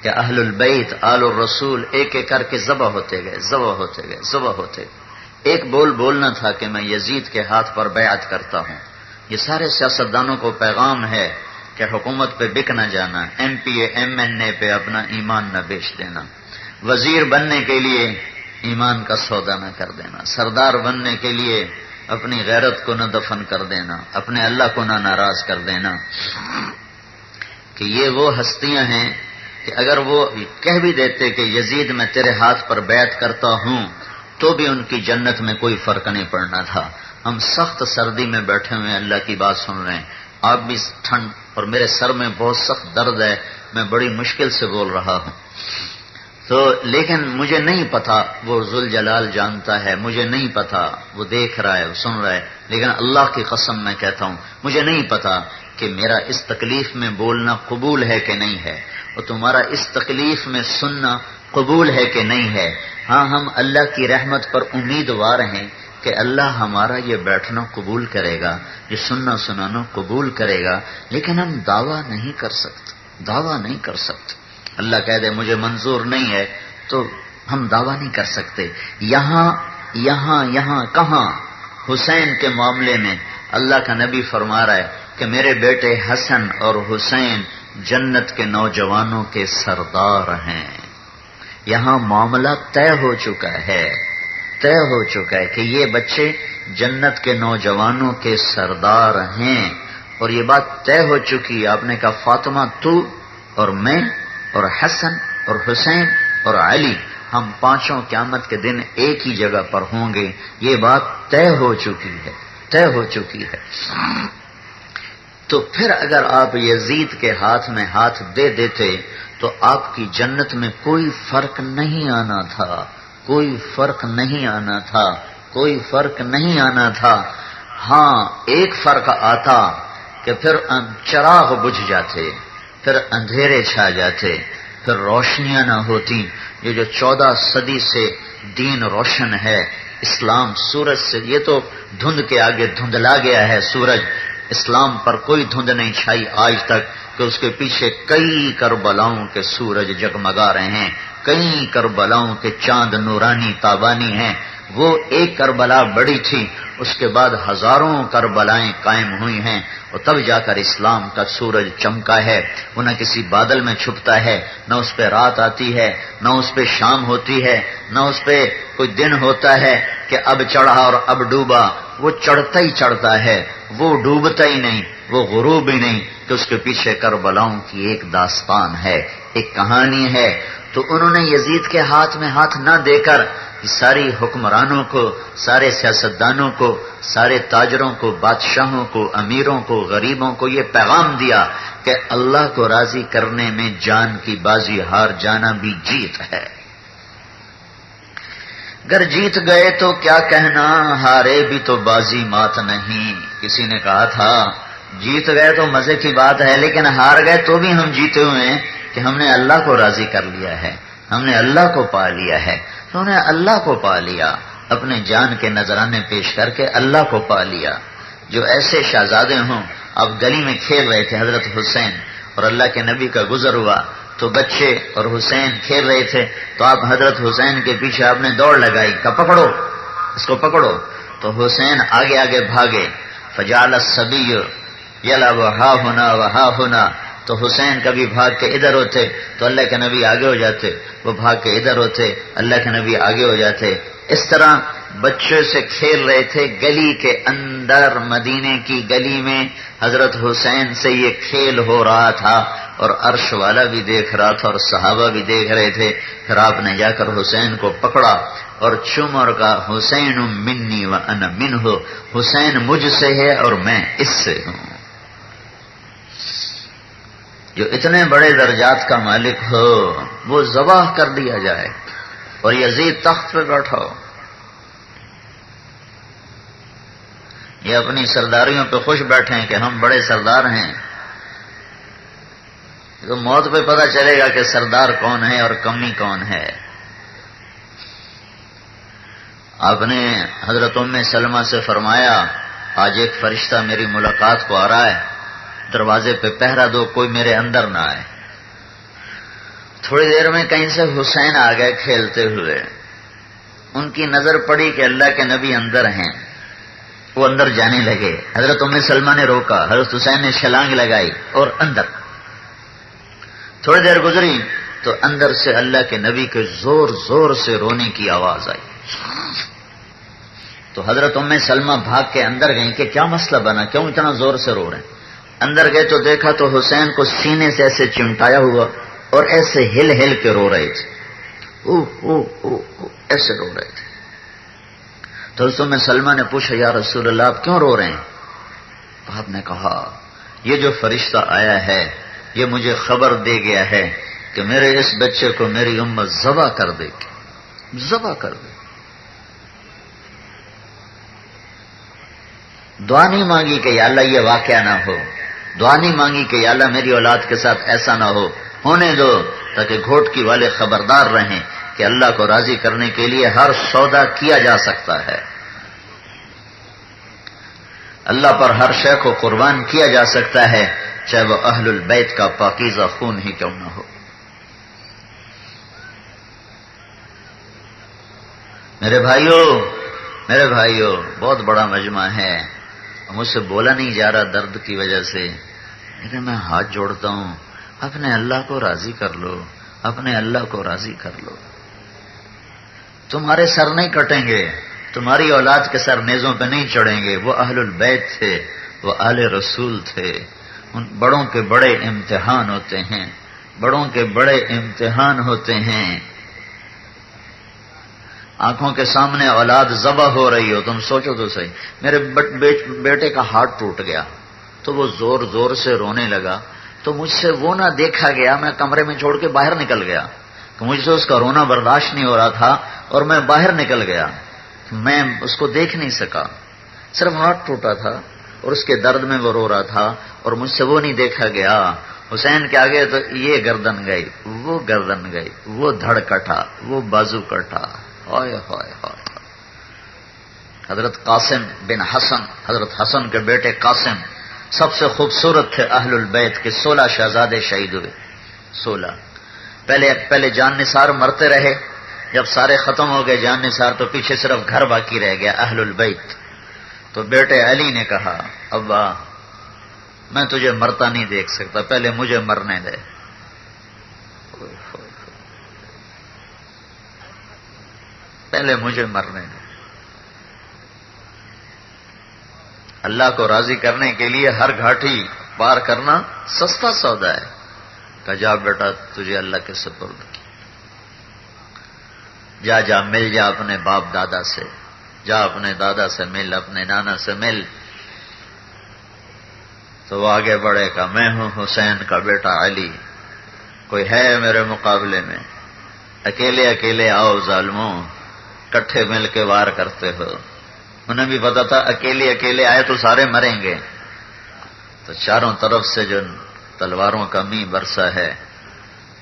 کہ اہل البیت آل الرسول ایک ایک کر کے ذبح ہوتے گئے. ایک بولنا تھا کہ میں یزید کے ہاتھ پر بیعت کرتا ہوں. یہ سارے سیاستدانوں کو پیغام ہے کہ حکومت پہ بک نہ جانا، M P A M N A پہ اپنا ایمان نہ بیچ دینا، وزیر بننے کے لیے ایمان کا سودا نہ کر دینا، سردار بننے کے لیے اپنی غیرت کو نہ دفن کر دینا، اپنے اللہ کو نہ ناراض کر دینا. کہ یہ وہ ہستیاں ہیں کہ اگر وہ کہہ بھی دیتے کہ یزید میں تیرے ہاتھ پر بیعت کرتا ہوں تو بھی ان کی جنت میں کوئی فرق نہیں پڑنا تھا. ہم سخت سردی میں بیٹھے ہوئے اللہ کی بات سن رہے ہیں، آپ بھی ٹھنڈ، اور میرے سر میں بہت سخت درد ہے، میں بڑی مشکل سے بول رہا ہوں. تو لیکن مجھے نہیں پتا، وہ ذوالجلال جانتا ہے، مجھے نہیں پتا، وہ دیکھ رہا ہے، وہ سن رہا ہے، لیکن اللہ کی قسم میں کہتا ہوں مجھے نہیں پتا کہ میرا اس تکلیف میں بولنا قبول ہے کہ نہیں ہے، اور تمہارا اس تکلیف میں سننا قبول ہے کہ نہیں ہے. ہاں ہم اللہ کی رحمت پر امیدوار ہیں کہ اللہ ہمارا یہ بیٹھنا قبول کرے گا، یہ سننا سنانا قبول کرے گا، لیکن ہم دعویٰ نہیں کر سکتے. اللہ کہہ دے مجھے منظور نہیں ہے تو ہم دعویٰ نہیں کر سکتے. یہاں کہاں؟ حسین کے معاملے میں اللہ کا نبی فرما رہا ہے کہ میرے بیٹے حسن اور حسین جنت کے نوجوانوں کے سردار ہیں. یہاں معاملہ طے ہو چکا ہے، طے ہو چکا ہے کہ یہ بچے جنت کے نوجوانوں کے سردار ہیں، اور یہ بات طے ہو چکی ہے۔ آپ نے کہا فاطمہ تو اور میں اور حسن اور حسین اور علی، ہم پانچوں قیامت کے دن ایک ہی جگہ پر ہوں گے، یہ بات طے ہو چکی ہے، طے ہو چکی ہے۔ تو پھر اگر آپ یزید کے ہاتھ میں ہاتھ دے دیتے تو آپ کی جنت میں کوئی فرق نہیں آنا تھا، کوئی فرق نہیں آنا تھا، کوئی فرق نہیں آنا تھا۔ ہاں ایک فرق آتا کہ پھر چراغ بجھ جاتے، پھر اندھیرے چھا جاتے، پھر روشنیاں نہ ہوتی۔ یہ جو 14 صدی سے دین روشن ہے، اسلام سورج سے، یہ تو دھند کے آگے دھندلا گیا ہے سورج، اسلام پر کوئی دھند نہیں چھائی آج تک کہ اس کے پیچھے کئی کربلاؤں کے سورج جگمگا رہے ہیں، کئی کربلاؤں کے چاند نورانی تابانی ہیں۔ وہ ایک کربلا بڑی تھی، اس کے بعد ہزاروں کربلائیں قائم ہوئی ہیں، اور تب جا کر اسلام کا سورج چمکا ہے۔ وہ نہ کسی بادل میں چھپتا ہے، نہ اس پہ رات آتی ہے، نہ اس پہ شام ہوتی ہے، نہ اس پہ کوئی دن ہوتا ہے کہ اب چڑھا اور اب ڈوبا۔ وہ چڑھتا ہی چڑھتا ہے، وہ ڈوبتا ہی نہیں، وہ غروب ہی نہیں، کہ اس کے پیچھے کربلاؤں کی ایک داستان ہے، ایک کہانی ہے۔ تو انہوں نے یزید کے ہاتھ میں ہاتھ نہ دے کر ساری حکمرانوں کو، سارے سیاستدانوں کو، سارے تاجروں کو، بادشاہوں کو، امیروں کو، غریبوں کو یہ پیغام دیا کہ اللہ کو راضی کرنے میں جان کی بازی ہار جانا بھی جیت ہے۔ اگر جیت گئے تو کیا کہنا، ہارے بھی تو بازی مات نہیں۔ کسی نے کہا تھا جیت گئے تو مزے کی بات ہے، لیکن ہار گئے تو بھی ہم جیتے ہوئے ہیں کہ ہم نے اللہ کو راضی کر لیا ہے، ہم نے اللہ کو پا لیا ہے۔ تو انہوں نے اللہ کو پا لیا، اپنے جان کے نذرانے پیش کر کے اللہ کو پا لیا۔ جو ایسے شہزادے ہوں، اب گلی میں کھیل رہے تھے حضرت حسین اور اللہ کے نبی کا گزر ہوا، تو بچے اور حسین کھیل رہے تھے، تو آپ حضرت حسین کے پیچھے آپ نے دوڑ لگائی کہ پکڑو اس کو، پکڑو۔ تو حسین آگے آگے بھاگے، فجعل الصبی یلعب ہا ہونا وہا ہونا۔ تو حسین کبھی بھاگ کے ادھر ہوتے تو اللہ کے نبی آگے ہو جاتے، وہ بھاگ کے ادھر ہوتے، اللہ کے نبی آگے ہو جاتے۔ اس طرح بچے سے کھیل رہے تھے گلی کے اندر، مدینے کی گلی میں حضرت حسین سے یہ کھیل ہو رہا تھا، اور عرش والا بھی دیکھ رہا تھا اور صحابہ بھی دیکھ رہے تھے۔ پھر آپ نے جا کر حسین کو پکڑا اور چوم اور کہا حسین منی و انا منہ، حسین مجھ سے ہے اور میں اس سے ہوں۔ جو اتنے بڑے درجات کا مالک ہو وہ ذبح کر دیا جائے اور یزید تخت پہ بیٹھا ہو، یہ اپنی سرداریوں پہ خوش بیٹھے ہیں کہ ہم بڑے سردار ہیں۔ تو موت پہ پتہ چلے گا کہ سردار کون ہے اور کمی کون ہے۔ آپ نے حضرت ام سلمہ سے فرمایا آج ایک فرشتہ میری ملاقات کو آ رہا ہے، دروازے پہ پہرا دو کوئی میرے اندر نہ آئے۔ تھوڑی دیر میں کہیں سے حسین آ گئے کھیلتے ہوئے، ان کی نظر پڑی کہ اللہ کے نبی اندر ہیں، وہ اندر جانے لگے۔ حضرت ام سلمہ نے روکا، حضرت حسین نے چھلانگ لگائی اور اندر۔ تھوڑی دیر گزری تو اندر سے اللہ کے نبی کے زور زور سے رونے کی آواز آئی۔ تو حضرت ام سلمہ بھاگ کے اندر گئیں کہ کیا مسئلہ بنا، کیوں اتنا زور سے رو رہے ہیں۔ اندر گئے تو دیکھا تو حسین کو سینے سے ایسے چمٹایا ہوا اور ایسے ہل ہل کے رو رہے تھے، ایسے رو رہے تھے۔ تو حضرت ام سلمہ نے پوچھا یا رسول اللہ آپ کیوں رو رہے ہیں؟ تو آپ نے کہا یہ جو فرشتہ آیا ہے یہ مجھے خبر دے گیا ہے کہ میرے اس بچے کو میری امت ذبح کر دے گی، ذبح کر دے۔ دعا نہیں مانگی کہ یا اللہ یہ واقعہ نہ ہو، دعا نہیں مانگی کہ یا اللہ میری اولاد کے ساتھ ایسا نہ ہو، ہونے دو تاکہ گھوٹکی والے خبردار رہیں کہ اللہ کو راضی کرنے کے لیے ہر سودا کیا جا سکتا ہے، اللہ پر ہر شے کو قربان کیا جا سکتا ہے، چاہے وہ اہل البیت کا پاکیزہ خون ہی کیوں نہ ہو۔ میرے بھائیوں بہت بڑا مجمع ہے، مجھ سے بولا نہیں جا رہا درد کی وجہ سے، لیکن میں ہاتھ جوڑتا ہوں اپنے اللہ کو راضی کر لو، اپنے اللہ کو راضی کر لو. تمہارے سر نہیں کٹیں گے، تمہاری اولاد کے سر نیزوں پہ نہیں چڑھیں گے. وہ اہل البیت تھے، وہ آل رسول تھے. ان بڑوں کے بڑے امتحان ہوتے ہیں، بڑوں کے بڑے امتحان ہوتے ہیں. آنکھوں کے سامنے اولاد ذبح ہو رہی ہو، تم سوچو تو صحیح. میرے بیٹے کا ہاتھ ٹوٹ گیا تو وہ زور زور سے رونے لگا، تو مجھ سے وہ نہ دیکھا گیا. میں کمرے میں چھوڑ کے باہر نکل گیا کہ مجھ سے اس کا رونا برداشت نہیں ہو رہا تھا، اور میں باہر نکل گیا. میں اس کو دیکھ نہیں سکا، صرف ہاتھ ٹوٹا تھا اور اس کے درد میں وہ رو رہا تھا، اور مجھ سے وہ نہیں دیکھا گیا. حسین کے آگے تو یہ گردن گئی، وہ گردن گئی، وہ دھڑ کٹا، وہ بازو کٹا. ہائے ہائے ہائے. حضرت قاسم بن حسن، حضرت حسن کے بیٹے قاسم سب سے خوبصورت تھے اہل البیت کے. 16 شہزادے شہید ہوئے. 16. پہلے جان نثار مرتے رہے، جب سارے ختم ہو گئے جان نثار تو پیچھے صرف گھر باقی رہ گیا اہل البیت. تو بیٹے علی نے کہا ابا میں تجھے مرتا نہیں دیکھ سکتا، پہلے مجھے مرنے دے. پہلے مجھے مرنے دے. اللہ کو راضی کرنے کے لیے ہر گھاٹی پار کرنا سستا سودا ہے. کہ جا بیٹا تجھے اللہ کے سپرد، جا مل جا اپنے باپ دادا سے، جا اپنے دادا سے مل، اپنے نانا سے مل. تو وہ آگے بڑھے کہ میں ہوں حسین کا بیٹا علی، کوئی ہے میرے مقابلے میں؟ اکیلے اکیلے آؤ ظالموں، کٹھے مل کے وار کرتے ہو. انہیں بھی پتا تھا اکیلے اکیلے آئے تو سارے مریں گے، تو چاروں طرف سے جو تلواروں کا می برسا ہے،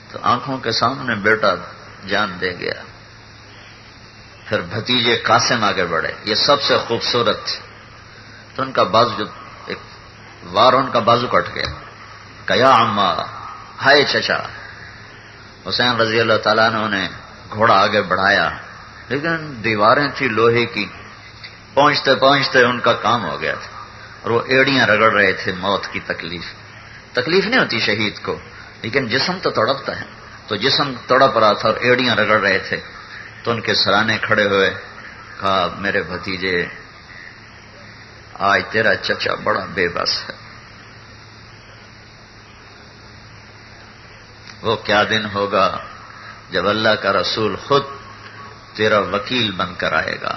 تو آنکھوں کے سامنے بیٹا جان دے گیا. پھر بھتیجے قاسم آگے بڑھے، یہ سب سے خوبصورت تھے. تو ان کا بازو، جو ایک وار ان کا بازو کٹ گیا. کیا عمّا، ہائے چچا. حسین رضی اللہ تعالیٰ نے گھوڑا آگے بڑھایا، لیکن دیواریں تھی لوہے کی، پہنچتے پہنچتے ان کا کام ہو گیا تھا، اور وہ ایڑیاں رگڑ رہے تھے. موت کی تکلیف نہیں ہوتی شہید کو، لیکن جسم تو تڑپتا ہے. تو جسم تڑپ رہا تھا اور ایڑیاں رگڑ رہے تھے. تو ان کے سرانے کھڑے ہوئے، کہا میرے بھتیجے آج تیرا چچا بڑا بے بس ہے. وہ کیا دن ہوگا جب اللہ کا رسول خود تیرا وکیل بن کر آئے گا،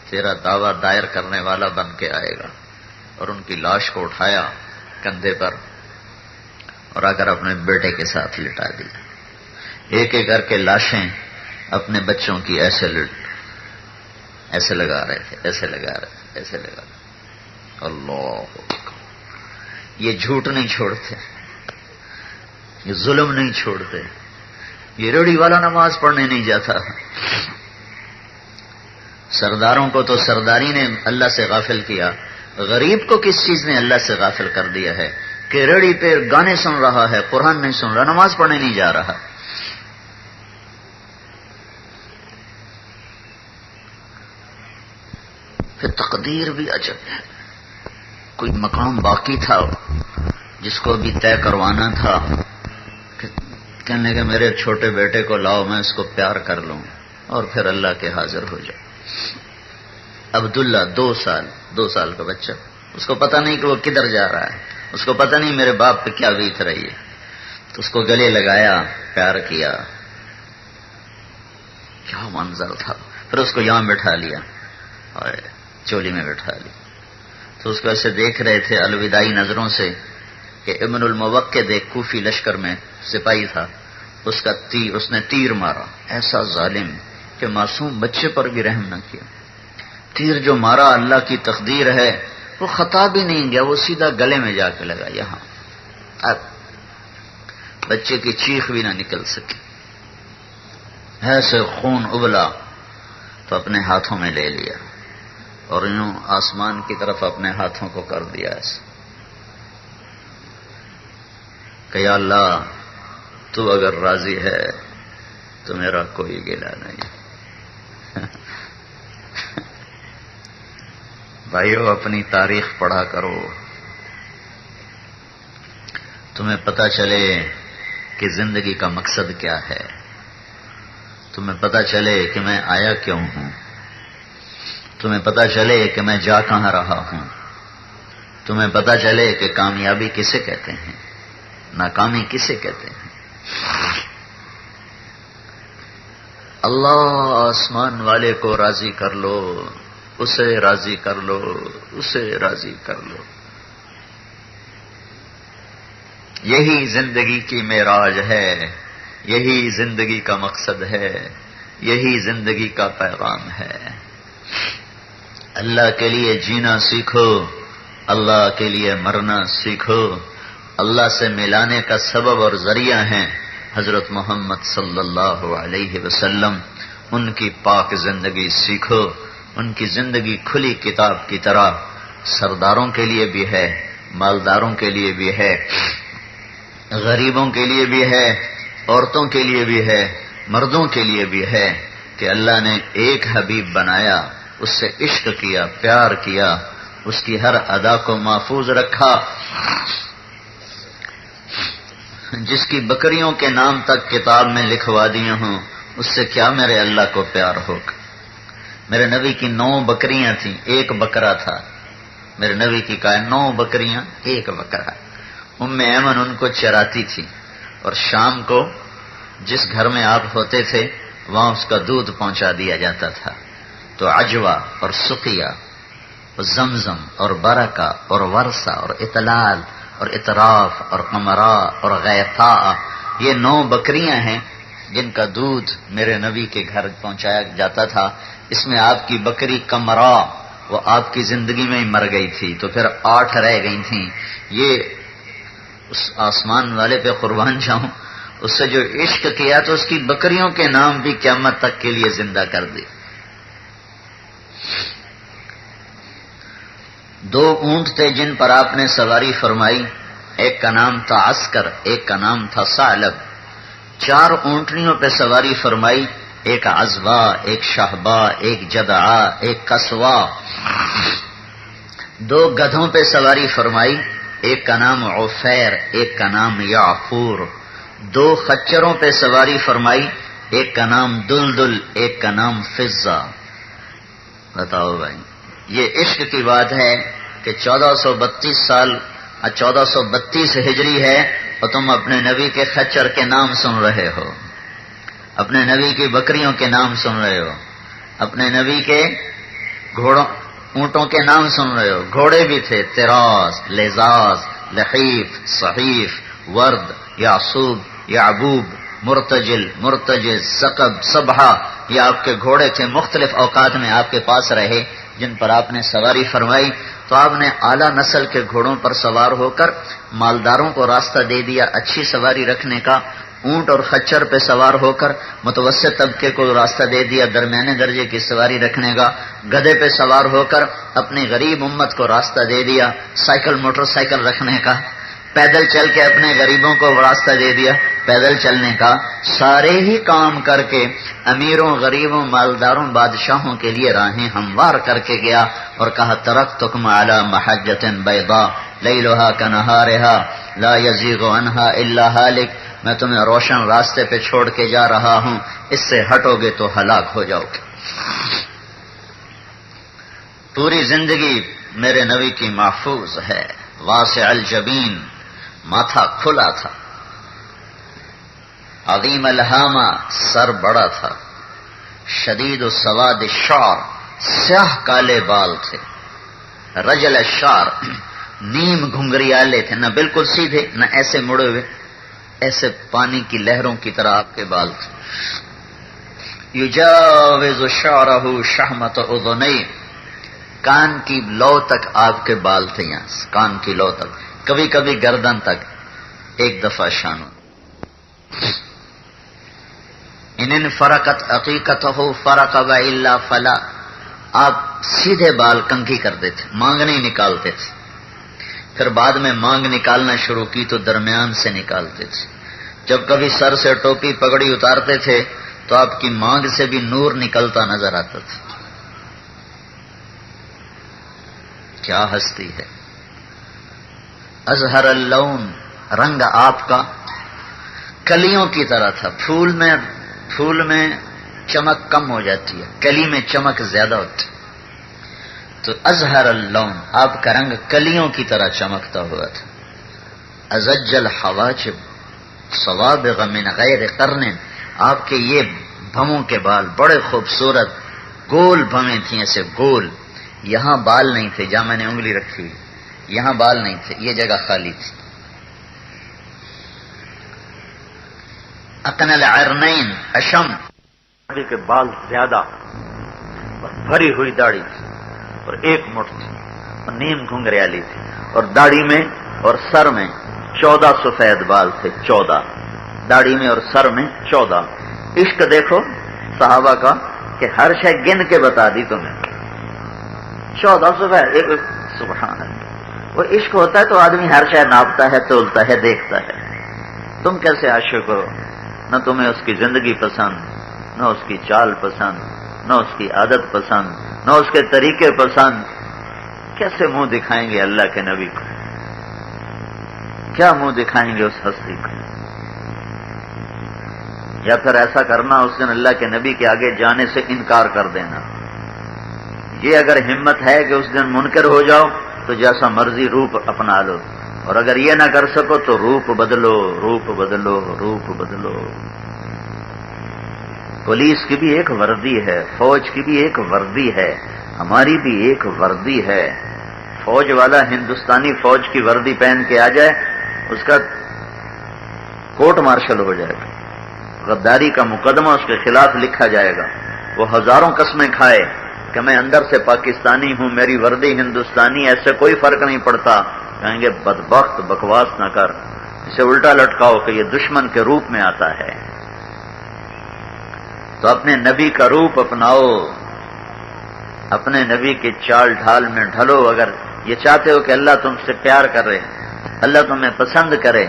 تیرا دعویٰ دائر کرنے والا بن کے آئے گا. اور ان کی لاش کو اٹھایا کندھے پر اور آ کر اپنے بیٹے کے ساتھ لٹا دی. ایک ایک کر کے لاشیں اپنے بچوں کی ایسے لگا رہے تھے، ایسے لگا رہے. اللہ، یہ جھوٹ نہیں چھوڑتے، یہ ظلم نہیں چھوڑتے. یہ ریڑھی والا نماز پڑھنے نہیں جاتا. سرداروں کو تو سرداری نے اللہ سے غافل کیا، غریب کو کس چیز نے اللہ سے غافل کر دیا ہے کہ ریڑھی پہ گانے سن رہا ہے، قرآن نہیں سن رہا، نماز پڑھنے نہیں جا رہا. پھر تقدیر بھی عجب ہے. کوئی مقام باقی تھا جس کو بھی طے کروانا تھا، کہنے کہ میرے چھوٹے بیٹے کو لاؤ، میں اس کو پیار کر لوں اور پھر اللہ کے حاضر ہو جائے. عبداللہ 2 سال کا بچہ، اس کو پتہ نہیں کہ وہ کدھر جا رہا ہے، اس کو پتہ نہیں میرے باپ پہ کیا بیت رہی ہے. تو اس کو گلے لگایا، پیار کیا. کیا منظر تھا. پھر اس کو یہاں بٹھا لیا اور چولی میں بٹھا لی. تو اس کو ایسے دیکھ رہے تھے الوداعی نظروں سے کہ ابن الموقد ایک کوفی لشکر میں سپاہی تھا، اس نے تیر مارا. ایسا ظالم کہ معصوم بچے پر بھی رحم نہ کیا. تیر جو مارا اللہ کی تقدیر ہے، وہ خطا بھی نہیں گیا، وہ سیدھا گلے میں جا کے لگا یہاں. اب بچے کی چیخ بھی نہ نکل سکی. ایسے خون ابلا تو اپنے ہاتھوں میں لے لیا اور یوں آسمان کی طرف اپنے ہاتھوں کو کر دیا ایسے کہ یا اللہ تو اگر راضی ہے تو میرا کوئی گلہ نہیں. بھائیو اپنی تاریخ پڑھا کرو، تمہیں پتہ چلے کہ زندگی کا مقصد کیا ہے، تمہیں پتہ چلے کہ میں آیا کیوں ہوں، تمہیں پتہ چلے کہ میں جا کہاں رہا ہوں، تمہیں پتہ چلے کہ کامیابی کسے کہتے ہیں، ناکامی کسے کہتے ہیں۔ اللہ آسمان والے کو راضی کر لو، اسے راضی کر لو، اسے راضی کر لو۔ یہی زندگی کی معراج ہے، یہی زندگی کا مقصد ہے، یہی زندگی کا پیغام ہے۔ اللہ کے لیے جینا سیکھو، اللہ کے لیے مرنا سیکھو۔ اللہ سے ملانے کا سبب اور ذریعہ ہیں حضرت محمد صلی اللہ علیہ وسلم۔ ان کی پاک زندگی سیکھو، ان کی زندگی کھلی کتاب کی طرح سرداروں کے لیے بھی ہے، مالداروں کے لیے بھی ہے، غریبوں کے لیے بھی ہے، عورتوں کے لیے بھی ہے، مردوں کے لیے بھی ہے، کہ اللہ نے ایک حبیب بنایا، اس سے عشق کیا، پیار کیا، اس کی ہر ادا کو محفوظ رکھا۔ جس کی بکریوں کے نام تک کتاب میں لکھوا دیے ہوں، اس سے کیا میرے اللہ کو پیار ہوگا۔ میرے نبی کی 9 بکریاں تھیں، ایک بکرا تھا۔ میرے نبی کی کہا 9 بکریاں، ایک بکرا۔ ام ایمن ان کو چراتی تھی، اور شام کو جس گھر میں آپ ہوتے تھے وہاں اس کا دودھ پہنچا دیا جاتا تھا۔ تو عجوہ اور سقیہ اور زمزم اور برکہ اور ورثہ اور اطلال اور اطراف اور قمرا اور غیثا، یہ 9 بکریاں ہیں جن کا دودھ میرے نبی کے گھر پہنچایا جاتا تھا۔ اس میں آپ کی بکری قمرا، وہ آپ کی زندگی میں ہی مر گئی تھی، تو پھر 8 رہ گئی تھیں۔ یہ اس آسمان والے پہ قربان جاؤں، اس سے جو عشق کیا تو اس کی بکریوں کے نام بھی قیامت تک کے لیے زندہ کر دی۔ 2 اونٹ تھے جن پر آپ نے سواری فرمائی، ایک کا نام تھا عسکر، ایک کا نام تھا ثعلب۔ 4 اونٹنیوں پہ سواری فرمائی، ایک عزبا، ایک شہبا، ایک جدعا، ایک قصوا۔ 2 گدھوں پہ سواری فرمائی، ایک کا نام عفیر، ایک کا نام یعفور۔ 2 خچروں پہ سواری فرمائی، ایک کا نام دلدل، ایک کا نام فضہ۔ بتاؤ بھائی، یہ عشق کی بات ہے کہ 1432 ہجری ہے اور تم اپنے نبی کے خچر کے نام سن رہے ہو، اپنے نبی کی بکریوں کے نام سن رہے ہو، اپنے نبی کے اونٹوں کے نام سن رہے ہو۔ گھوڑے بھی تھے، تراس، لزاز، لحیف، صحیف، ورد، یعصوب، یعبوب، مرتجل، مرتجز، ثقب، صبحہ، یہ آپ کے گھوڑے تھے، مختلف اوقات میں آپ کے پاس رہے جن پر آپ نے سواری فرمائی۔ تو آپ نے اعلیٰ نسل کے گھوڑوں پر سوار ہو کر مالداروں کو راستہ دے دیا اچھی سواری رکھنے کا، اونٹ اور خچر پہ سوار ہو کر متوسط طبقے کو راستہ دے دیا درمیانے درجے کی سواری رکھنے کا، گدھے پہ سوار ہو کر اپنی غریب امت کو راستہ دے دیا سائیکل موٹر سائیکل رکھنے کا، پیدل چل کے اپنے غریبوں کو راستہ دے دیا پیدل چلنے کا۔ سارے ہی کام کر کے امیروں، غریبوں، مالداروں، بادشاہوں کے لیے راہیں ہموار کر کے گیا اور کہا ترکتکم علی محجۃ بیضاء لیلھا کنہارھا لا یزیغ عنہا الا ہالک، میں تمہیں روشن راستے پہ چھوڑ کے جا رہا ہوں، اس سے ہٹو گے تو ہلاک ہو جاؤ گے۔ پوری زندگی میرے نبی کی محفوظ ہے۔ واسع الجبین، ماتھا کھلا تھا، عظیم الہامہ، سر بڑا تھا، شدید السواد الشعر، سیاہ کالے بال تھے، رجل الشعر، نیم گھنگریالے تھے، نہ بالکل سیدھے نہ ایسے مڑے ہوئے، ایسے پانی کی لہروں کی طرح آپ کے بال تھے۔ یجاوز شعرہ شحمۃ اذنی، کان کی لو تک آپ کے بال تھے، یہاں کان کی لو تک، کبھی کبھی گردن تک، ایک دفعہ شانوں۔ ان فرقت عقیقتہ فرق والا فلا، آپ سیدھے بال کنگھی کرتے تھے، مانگ نہیں نکالتے تھے، پھر بعد میں مانگ نکالنا شروع کی تو درمیان سے نکالتے تھے۔ جب کبھی سر سے ٹوپی پگڑی اتارتے تھے تو آپ کی مانگ سے بھی نور نکلتا نظر آتا تھا۔ کیا ہستی ہے! اظہر اللون، رنگ آپ کا کلیوں کی طرح تھا. پھول میں چمک کم ہو جاتی ہے، کلی میں چمک زیادہ ہوتی. تو ازہر اللون، آپ کا رنگ کلیوں کی طرح چمکتا ہوا تھا. ازج الحواجب صوابغ من غیر قرن، آپ کے یہ بھموں کے بال بڑے خوبصورت گول بھمیں تھیں، ایسے گول. یہاں بال نہیں تھے جہاں میں نے انگلی رکھی ہوئی، یہاں بال نہیں تھے، یہ جگہ خالی تھی. اقن العرنین اشم، داڑھی کے بال زیادہ اور بھری ہوئی داڑھی تھی اور ایک مٹھ تھی اور نیم گھنگریالی تھی، اور داڑھی میں اور سر میں 14 سفید بال تھے. 14 داڑھی میں اور سر میں 14. عشق دیکھو صحابہ کا کہ ہر شے گن کے بتا دی تمہیں. 14 سفید ایک، سبحان اللہ. وہ عشق ہوتا ہے تو آدمی ہر شے ناپتا ہے، تولتا ہے، دیکھتا ہے. تم کیسے عاشق ہو؟ نہ تمہیں اس کی زندگی پسند، نہ اس کی چال پسند، نہ اس کی عادت پسند، نہ اس کے طریقے پسند. کیسے منہ دکھائیں گے اللہ کے نبی کو؟ کیا منہ دکھائیں گے اس ہستی کو؟ یا پھر ایسا کرنا اس دن اللہ کے نبی کے آگے جانے سے انکار کر دینا. یہ اگر ہمت ہے کہ اس دن منکر ہو جاؤ تو جیسا مرضی روپ اپنا لو، اور اگر یہ نہ کر سکو تو روپ بدلو، روپ بدلو، روپ بدلو. پولیس کی بھی ایک وردی ہے، فوج کی بھی ایک وردی ہے، ہماری بھی ایک وردی ہے. فوج والا ہندوستانی فوج کی وردی پہن کے آ جائے، اس کا کورٹ مارشل ہو جائے گا، غداری کا مقدمہ اس کے خلاف لکھا جائے گا. وہ ہزاروں قسمیں کھائے کہ میں اندر سے پاکستانی ہوں، میری وردی ہندوستانی، ایسے کوئی فرق نہیں پڑتا. کہیں گے بدبخت، بکواس نہ کر، اسے الٹا لٹکاؤ کہ یہ دشمن کے روپ میں آتا ہے. تو اپنے نبی کا روپ اپناؤ، اپنے نبی کے چال ڈھال میں ڈھلو. اگر یہ چاہتے ہو کہ اللہ تم سے پیار کرے، اللہ تمہیں پسند کرے،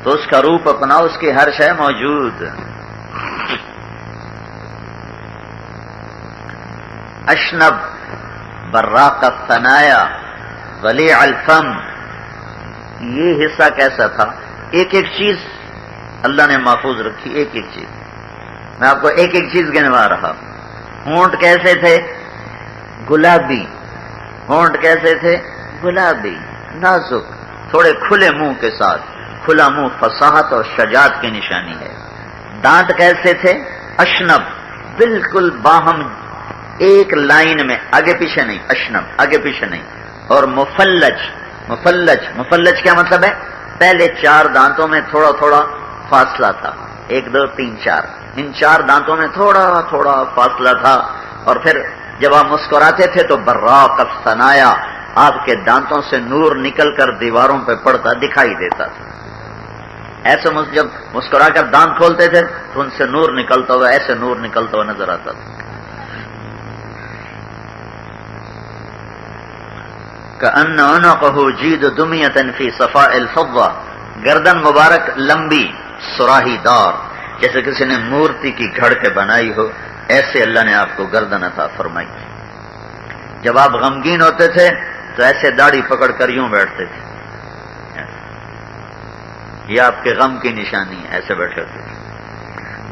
تو اس کا روپ اپناؤ، اس کی ہر شے موجود. اشنب براق الثنایا ولیع الفم، یہ حصہ کیسا تھا؟ ایک ایک چیز اللہ نے محفوظ رکھی، ایک ایک چیز. میں آپ کو ایک ایک چیز گنوا رہا. ہونٹ کیسے تھے؟ گلابی. ہونٹ کیسے تھے؟ گلابی، نازک، تھوڑے کھلے منہ کے ساتھ. کھلا منہ فصاحت اور شجاعت کی نشانی ہے. دانت کیسے تھے؟ اشنب، بالکل باہم ایک لائن میں، آگے پیچھے نہیں. اشنب آگے پیچھے نہیں. اور مفلج. مفلج کیا مطلب ہے؟ پہلے 4 دانتوں میں تھوڑا تھوڑا فاصلہ تھا، 1 2 3 4. ان 4 دانتوں میں تھوڑا تھوڑا فاصلہ تھا. اور پھر جب آپ مسکراتے تھے تو براق الثنایا، آپ کے دانتوں سے نور نکل کر دیواروں پہ پڑتا دکھائی دیتا تھا. ایسے جب مسکرا کر دانت کھولتے تھے تو ان سے نور نکلتا ہوا، ایسے نور نکلتا ہوا نظر آتا تھا. کأن عنقہ جید دمیۃ فی صفاء الفضہ، گردن مبارک لمبی سراہی دار، جیسے کسی نے مورتی کی گھڑ کے بنائی ہو، ایسے اللہ نے آپ کو گردن عطا فرمائی. جب آپ غمگین ہوتے تھے تو ایسے داڑھی پکڑ کر یوں بیٹھتے تھے. یہ آپ کے غم کی نشانی ہے، ایسے بیٹھے ہوتے تھے.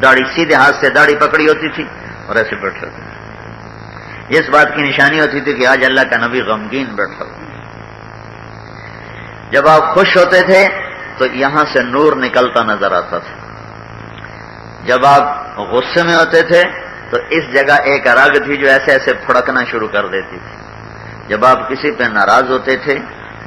داڑھی سیدھے ہاتھ سے داڑھی پکڑی ہوتی تھی اور ایسے بیٹھے ہوتے تھے. اس بات کی نشانی ہوتی تھی کہ آج اللہ کا نبی غمگین بیٹھا ہو. جب آپ خوش ہوتے تھے تو یہاں سے نور نکلتا نظر آتا تھا. جب آپ غصے میں ہوتے تھے تو اس جگہ ایک رگ تھی جو ایسے ایسے پھڑکنا شروع کر دیتی تھی. جب آپ کسی پہ ناراض ہوتے تھے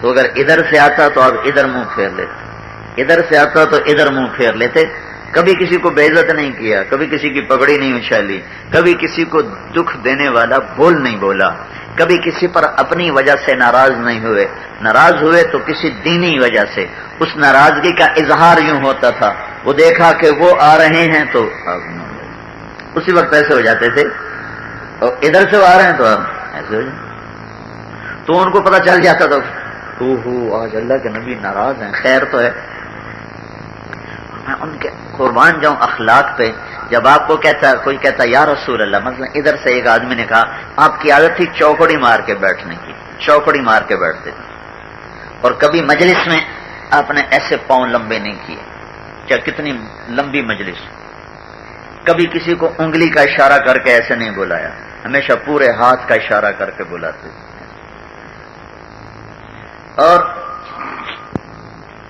تو اگر ادھر سے آتا تو آپ ادھر منہ پھیر لیتے، ادھر سے آتا تو ادھر منہ پھیر لیتے. کبھی کسی کو بے عزت نہیں کیا، کبھی کسی کی پگڑی نہیں اچھالی، کبھی کسی کو دکھ دینے والا بول نہیں بولا، کبھی کسی پر اپنی وجہ سے ناراض نہیں ہوئے. ناراض ہوئے تو کسی دینی وجہ سے. اس ناراضگی کا اظہار یوں ہوتا تھا، وہ دیکھا کہ وہ آ رہے ہیں تو اسی وقت ایسے ہو جاتے تھے، اور ادھر سے وہ آ رہے ہیں تو ایسے ہو جاتے. تو ان کو پتہ چل جاتا تھا آج اللہ کے نبی ناراض ہیں، خیر تو ہے. میں ان کے قربان جاؤں اخلاق پہ. جب آپ کو کوئی کہتا یا رسول اللہ، مثلا ادھر سے ایک آدمی نے کہا آپ کی عادت تھی چوکڑی مار کے بیٹھنے کی، چوکڑی مار کے بیٹھتے تھے، اور کبھی مجلس میں آپ نے ایسے پاؤں لمبے نہیں کیے، کیا کتنی لمبی مجلس، کبھی کسی کو انگلی کا اشارہ کر کے ایسے نہیں بلایا، ہمیشہ پورے ہاتھ کا اشارہ کر کے بلاتے تھے۔ اور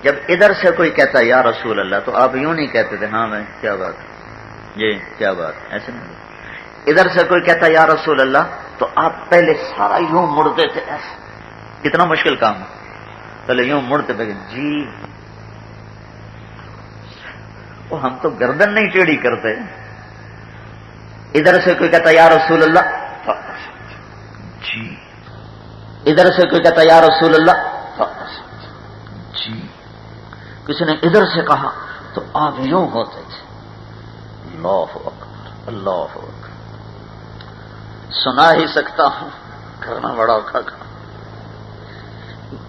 جب ادھر سے کوئی کہتا یا رسول اللہ تو آپ یوں نہیں کہتے تھے ہاں میں کیا بات جی کیا بات، ایسے نہیں۔ ادھر سے کوئی کہتا یا رسول اللہ تو آپ پہلے سارا یوں مڑتے تھے، ایسے کتنا مشکل کام ہے، پہلے یوں مڑتے تھے جی، وہ ہم تو گردن نہیں ٹیڑھی کرتے۔ ادھر سے کوئی کہتا یا رسول اللہ جی، ادھر سے کوئی کہتا یا رسول اللہ جی، کسی نے ادھر سے کہا تو آپ یوں ہوتے تھے، اللہ اکبر اللہ اکبر۔ سنا ہی سکتا ہوں، کرنا بڑا اوکھا کام۔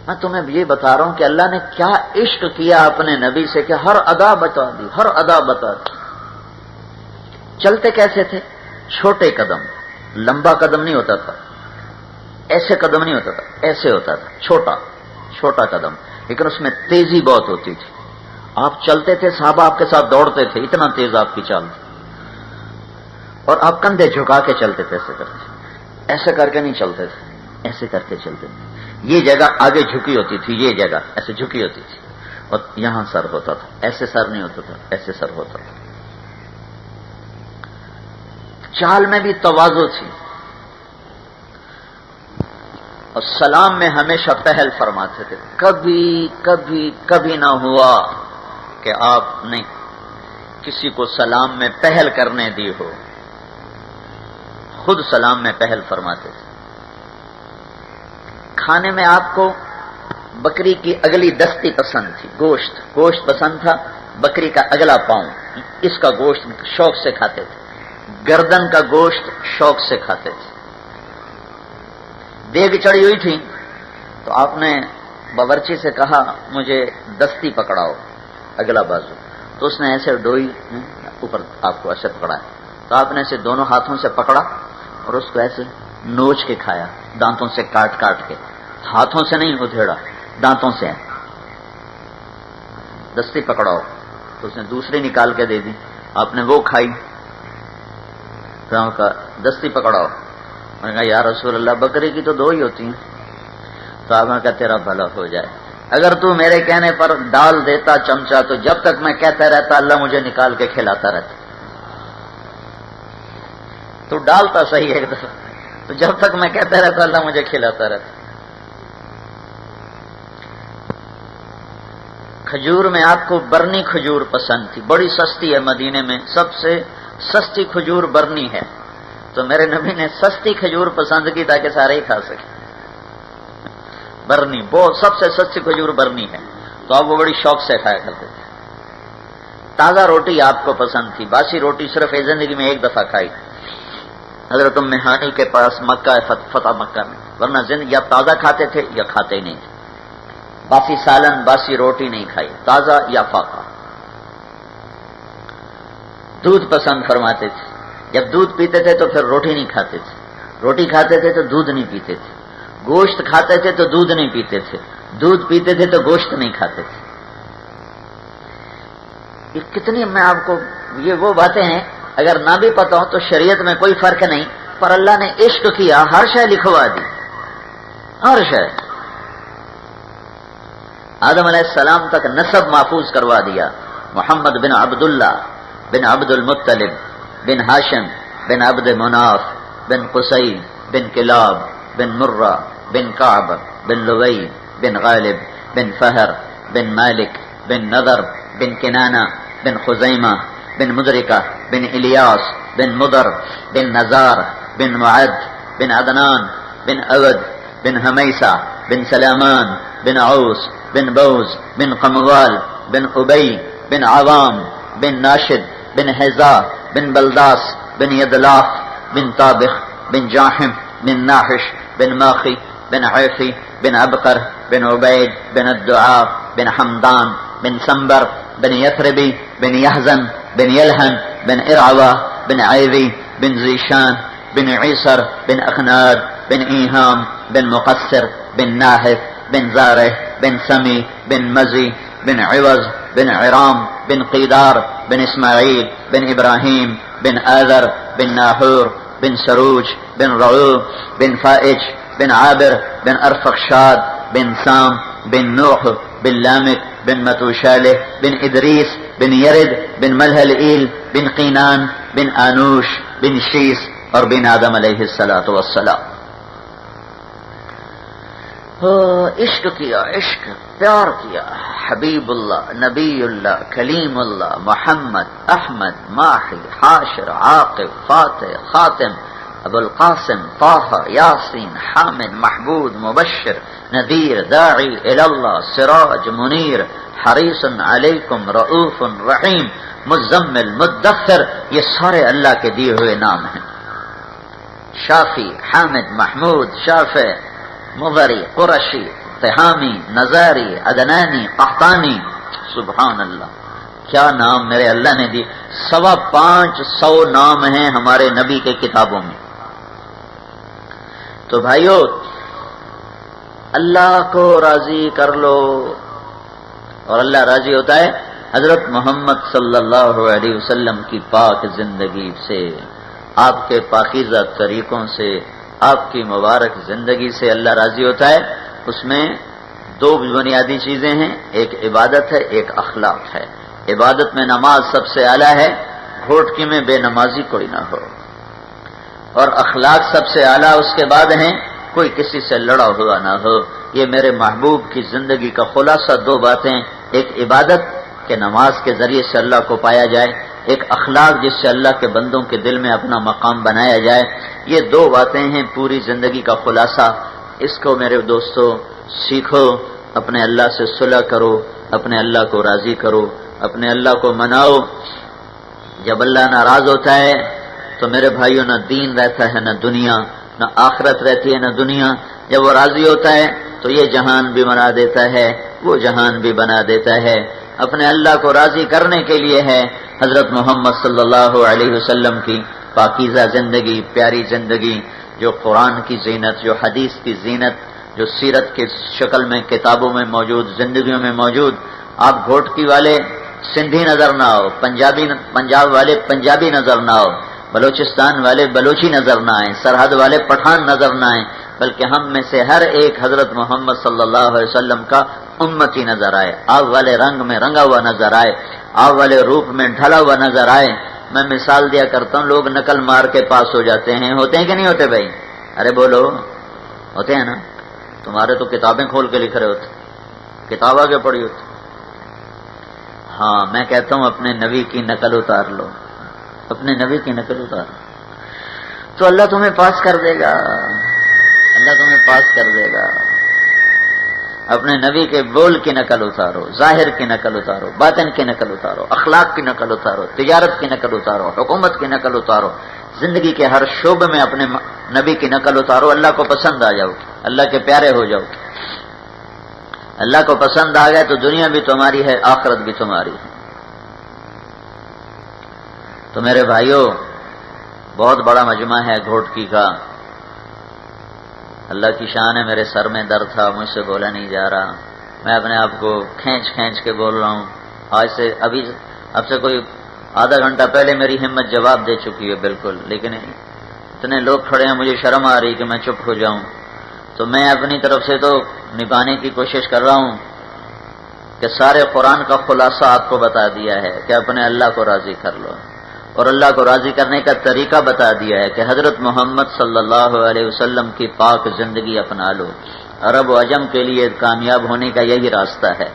میں تمہیں یہ بتا رہا ہوں کہ اللہ نے کیا عشق کیا اپنے نبی سے کہ ہر ادا بتا دی، ہر ادا بتا دی۔ چلتے کیسے تھے؟ چھوٹے قدم، لمبا قدم نہیں ہوتا تھا، ایسے قدم نہیں ہوتا تھا، ایسے ہوتا تھا، چھوٹا چھوٹا قدم، لیکن اس میں تیزی بہت ہوتی تھی۔ آپ چلتے تھے، صحابہ آپ کے ساتھ دوڑتے تھے، اتنا تیز آپ کی چال تھی۔ اور آپ کندھے جھکا کے چلتے تھے، ایسے کرتے، ایسے کر کے نہیں چلتے تھے، ایسے کر کے چلتے تھے۔ یہ جگہ آگے جھکی ہوتی تھی، یہ جگہ ایسے جھکی ہوتی تھی، اور یہاں سر ہوتا تھا، ایسے سر نہیں ہوتا تھا، ایسے سر ہوتا تھا۔ چال میں بھی تواضع تھی، اور سلام میں ہمیشہ پہل فرماتے تھے۔ کبھی کبھی کبھی نہ ہوا کہ آپ نے کسی کو سلام میں پہل کرنے دی ہو، خود سلام میں پہل فرماتے تھے۔ کھانے میں آپ کو بکری کی اگلی دستی پسند تھی، گوشت پسند تھا، بکری کا اگلا پاؤں، اس کا گوشت شوق سے کھاتے تھے، گردن کا گوشت شوق سے کھاتے تھے۔ دیگ چڑھی ہوئی تھی تو آپ نے باورچی سے کہا مجھے دستی پکڑاؤ، اگلا بازو، تو اس نے ایسے ڈوئی اوپر آپ کو ایسے پکڑا، تو آپ نے اسے دونوں ہاتھوں سے پکڑا اور اس کو ایسے نوچ کے کھایا، دانتوں سے کاٹ کاٹ کے، ہاتھوں سے نہیں ادھیڑا، دانتوں سے۔ دستی پکڑاؤ، تو اس نے دوسری نکال کے دے دی، آپ نے وہ کھائی۔ کہا دستی پکڑاؤ، میں نے کہا یا رسول اللہ بکری کی تو دو ہی ہوتی ہیں۔ تو آپ نے کہا تیرا بھلا ہو جائے، اگر تو میرے کہنے پر ڈال دیتا چمچہ تو جب تک میں کہتا رہتا اللہ مجھے نکال کے کھلاتا رہتا۔ تو ڈالتا صحیح ایک دفعہ، تو جب تک میں کہتا رہتا اللہ مجھے کھلاتا رہتا۔ کھجور میں آپ کو برنی کھجور پسند تھی، بڑی سستی ہے، مدینے میں سب سے سستی کھجور برنی ہے، تو میرے نبی نے سستی کھجور پسند کی تاکہ سارے ہی کھا سکیں۔ برنی بہت سب سے سستی کھجور برنی ہے، تو آپ وہ بڑی شوق سے کھایا کرتے تھے۔ تازہ روٹی آپ کو پسند تھی، باسی روٹی صرف زندگی میں ایک دفعہ کھائی حضرت ام ہانی کے پاس مکہ فتح مکہ میں، ورنہ یا تازہ کھاتے تھے یا کھاتے ہی نہیں تھے۔ باسی سالن باسی روٹی نہیں کھائی، تازہ یا فاقہ۔ دودھ پسند فرماتے تھے، جب دودھ پیتے تھے تو پھر روٹی نہیں کھاتے تھے، روٹی کھاتے تھے تو دودھ نہیں پیتے تھے، گوشت کھاتے تھے تو دودھ نہیں پیتے تھے، دودھ پیتے تھے تو گوشت نہیں کھاتے تھے۔ یہ کتنی میں آپ کو یہ وہ باتیں ہیں اگر نہ بھی پتا ہو تو شریعت میں کوئی فرق نہیں، پر اللہ نے عشق کیا، ہر شے لکھوا دی، ہر شے۔ آدم علیہ السلام تک نسب محفوظ کروا دیا، محمد بن عبداللہ بن عبد المطلب بن ہاشم بن عبد مناف بن قصی بن کلاب بن مرہ بن کعب بن لوی بن غالب بن فہر بن مالک بن نضر بن کنانہ بن خزیمہ بن مدرکہ بن الیاس بن مضر بن نزار بن معد بن عدنان بن عود بن حمیسہ بن سلامان بن عوس بن بوز بن قموال بن ابی بن عوام بن ناشد بن حزا بن بلداس بن یدلاف بن طابخ بن جاحم بن ناحش بن ماخی بن عیفی بن عبقر بن عبید بن الدعاء بن حمدان بن سنبر بن یثربی بن یحزن بن یلحن بن ارعوہ بن عیوی بن زیشان بن عیسر بن اخناد بن ایہام بن مقصر بن ناحف بن زارح بن سمی بن مزی بن عوض بن عرام بن قیدار بن اسماعیل بن ابراہیم بن آذر بن ناحور بن سروج بن رعو بن فائج بن عابر بن ارفخشاد بن سام بن نوح بن لامک بن متوشالح بن ادریس بن یرد بن ملہلئیل بن قینان بن آنوش بن شیس اور بن آدم علیہ الصلوۃ والسلام. عشق کیا، عشق پیار کیا. حبیب اللہ، نبی اللہ، کلیم اللہ، محمد، احمد، ماحی، حاشر، عاقب، فاتح، خاتم، ابو القاسم، طه، یاسین، حامد، محمود، مبشر، نذیر، داعی اللہ، سراج، منیر، حریص علیکم، رؤوف رحیم، مزمل، مدثر، یہ سارے اللہ کے دیے ہوئے نام ہیں. شافی، حامد، محمود، شافع، مضری، قرشی، تہامی، نزاری، عدنانی، قحطانی. سبحان اللہ، کیا نام میرے اللہ نے دی. 525 نام ہیں ہمارے نبی کے کتابوں میں. تو بھائیو، اللہ کو راضی کر لو اور اللہ راضی ہوتا ہے حضرت محمد صلی اللہ علیہ وسلم کی پاک زندگی سے، آپ کے پاکیزہ طریقوں سے، آپ کی مبارک زندگی سے اللہ راضی ہوتا ہے. اس میں 2 بنیادی چیزیں ہیں، ایک عبادت ہے، ایک اخلاق ہے. عبادت میں نماز سب سے اعلیٰ ہے، گھوٹکی میں بے نمازی کوئی نہ ہو. اور اخلاق سب سے اعلیٰ اس کے بعد ہیں، کوئی کسی سے لڑا ہوا نہ ہو. یہ میرے محبوب کی زندگی کا خلاصہ 2 باتیں، ایک عبادت کہ نماز کے ذریعے سے اللہ کو پایا جائے، ایک اخلاق جس سے اللہ کے بندوں کے دل میں اپنا مقام بنایا جائے. یہ 2 باتیں ہیں پوری زندگی کا خلاصہ. اس کو میرے دوستو سیکھو، اپنے اللہ سے صلح کرو، اپنے اللہ کو راضی کرو، اپنے اللہ کو مناؤ. جب اللہ ناراض ہوتا ہے تو میرے بھائیوں نہ دین رہتا ہے، نہ دنیا، نہ آخرت رہتی ہے، نہ دنیا. جب وہ راضی ہوتا ہے تو یہ جہان بھی بنا دیتا ہے، وہ جہان بھی بنا دیتا ہے. اپنے اللہ کو راضی کرنے کے لیے ہے حضرت محمد صلی اللہ علیہ وسلم کی پاکیزہ زندگی، پیاری زندگی، جو قرآن کی زینت، جو حدیث کی زینت، جو سیرت کی شکل میں کتابوں میں موجود، زندگیوں میں موجود. آپ گھوٹکی والے سندھی نظر نہ آؤ، پنجاب والے پنجابی نظر نہ آؤ، بلوچستان والے بلوچی نظر نہ آئیں، سرحد والے پٹھان نظر نہ آئیں، بلکہ ہم میں سے ہر ایک حضرت محمد صلی اللہ علیہ وسلم کا امتی نظر آئے. آپ والے رنگ میں رنگا ہوا نظر آئے، آپ والے روپ میں ڈھلا ہوا نظر آئے. میں مثال دیا کرتا ہوں، لوگ نقل مار کے پاس ہو جاتے ہیں، ہوتے ہیں کہ نہیں ہوتے بھائی؟ ارے بولو، ہوتے ہیں نا؟ تمہارے تو کتابیں کھول کے لکھ رہے ہوتے، کتاب آگے پڑھی ہوتی. ہاں، میں کہتا ہوں اپنے نبی کی نقل اتار لو، اپنے نبی کی نقل اتار تو اللہ تمہیں پاس کر دے گا، اللہ تمہیں پاس کر دے گا. اپنے نبی کے بول کی نقل اتارو، ظاہر کی نقل اتارو، باطن کی نقل اتارو، اخلاق کی نقل اتارو، تجارت کی نقل اتارو، حکومت کی نقل اتارو، زندگی کے ہر شعبے میں اپنے نبی کی نقل اتارو. اللہ کو پسند آ جاؤ، اللہ کے پیارے ہو جاؤ. اللہ کو پسند آ گئے تو دنیا بھی تمہاری ہے، آخرت بھی تمہاری ہے. تو میرے بھائیوں، بہت بڑا مجمع ہے گھوٹکی کا. اللہ کی شان ہے، میرے سر میں درد تھا، مجھ سے بولا نہیں جا رہا. میں اپنے آپ کو کھینچ کے بول رہا ہوں. آج سے اب سے کوئی آدھا گھنٹہ پہلے میری ہمت جواب دے چکی ہے بالکل، لیکن اتنے لوگ کھڑے ہیں، مجھے شرم آ رہی کہ میں چپ ہو جاؤں. تو میں اپنی طرف سے تو نبھانے کی کوشش کر رہا ہوں کہ سارے قرآن کا خلاصہ آپ کو بتا دیا ہے کہ اپنے اللہ کو راضی کر لو، اور اللہ کو راضی کرنے کا طریقہ بتا دیا ہے کہ حضرت محمد صلی اللہ علیہ وسلم کی پاک زندگی اپنا لو. عرب و عجم کے لیے کامیاب ہونے کا یہی راستہ ہے.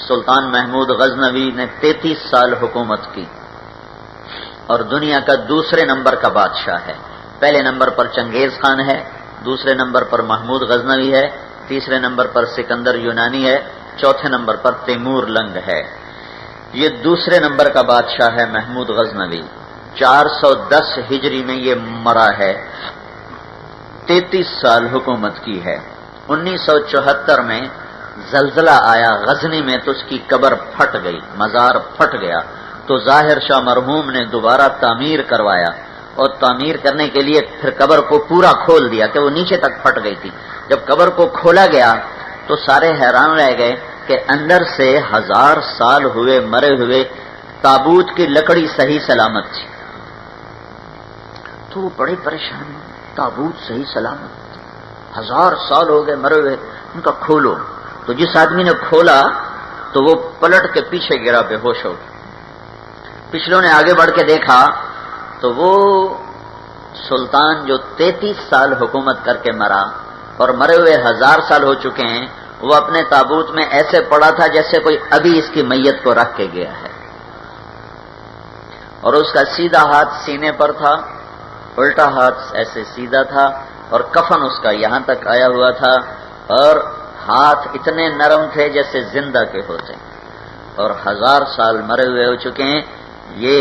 سلطان محمود غزنوی نے 33 سال حکومت کی اور دنیا کا دوسرے نمبر کا بادشاہ ہے. پہلے نمبر پر چنگیز خان ہے، دوسرے نمبر پر محمود غزنوی ہے، تیسرے نمبر پر سکندر یونانی ہے، چوتھے نمبر پر تیمور لنگ ہے. یہ دوسرے نمبر کا بادشاہ ہے محمود غزنوی. 410 ہجری میں یہ مرا ہے، 33 سال حکومت کی ہے. 1974 میں زلزلہ آیا غزنی میں تو اس کی قبر پھٹ گئی، مزار پھٹ گیا. تو ظاہر شاہ مرحوم نے دوبارہ تعمیر کروایا، اور تعمیر کرنے کے لیے پھر قبر کو پورا کھول دیا کہ وہ نیچے تک پھٹ گئی تھی. جب قبر کو کھولا گیا تو سارے حیران رہ گئے کہ اندر سے 1000 سال ہوئے مرے ہوئے تابوت کی لکڑی صحیح سلامت تھی. تو وہ بڑے پریشان ہیں، تابوت صحیح سلامت 1000 سال ہو گئے مرے ہوئے، ان کا کھولو. تو جس آدمی نے کھولا تو وہ پلٹ کے پیچھے گرا، بے ہوش ہو گیا. پچھلوں نے آگے بڑھ کے دیکھا تو وہ سلطان جو 33 سال حکومت کر کے مرا اور مرے ہوئے 1000 سال ہو چکے ہیں، وہ اپنے تابوت میں ایسے پڑا تھا جیسے کوئی ابھی اس کی میت کو رکھ کے گیا ہے. اور اس کا سیدھا ہاتھ سینے پر تھا، الٹا ہاتھ ایسے سیدھا تھا، اور کفن اس کا یہاں تک آیا ہوا تھا، اور ہاتھ اتنے نرم تھے جیسے زندہ کے ہوتے، اور 1000 سال مرے ہوئے ہو چکے ہیں. یہ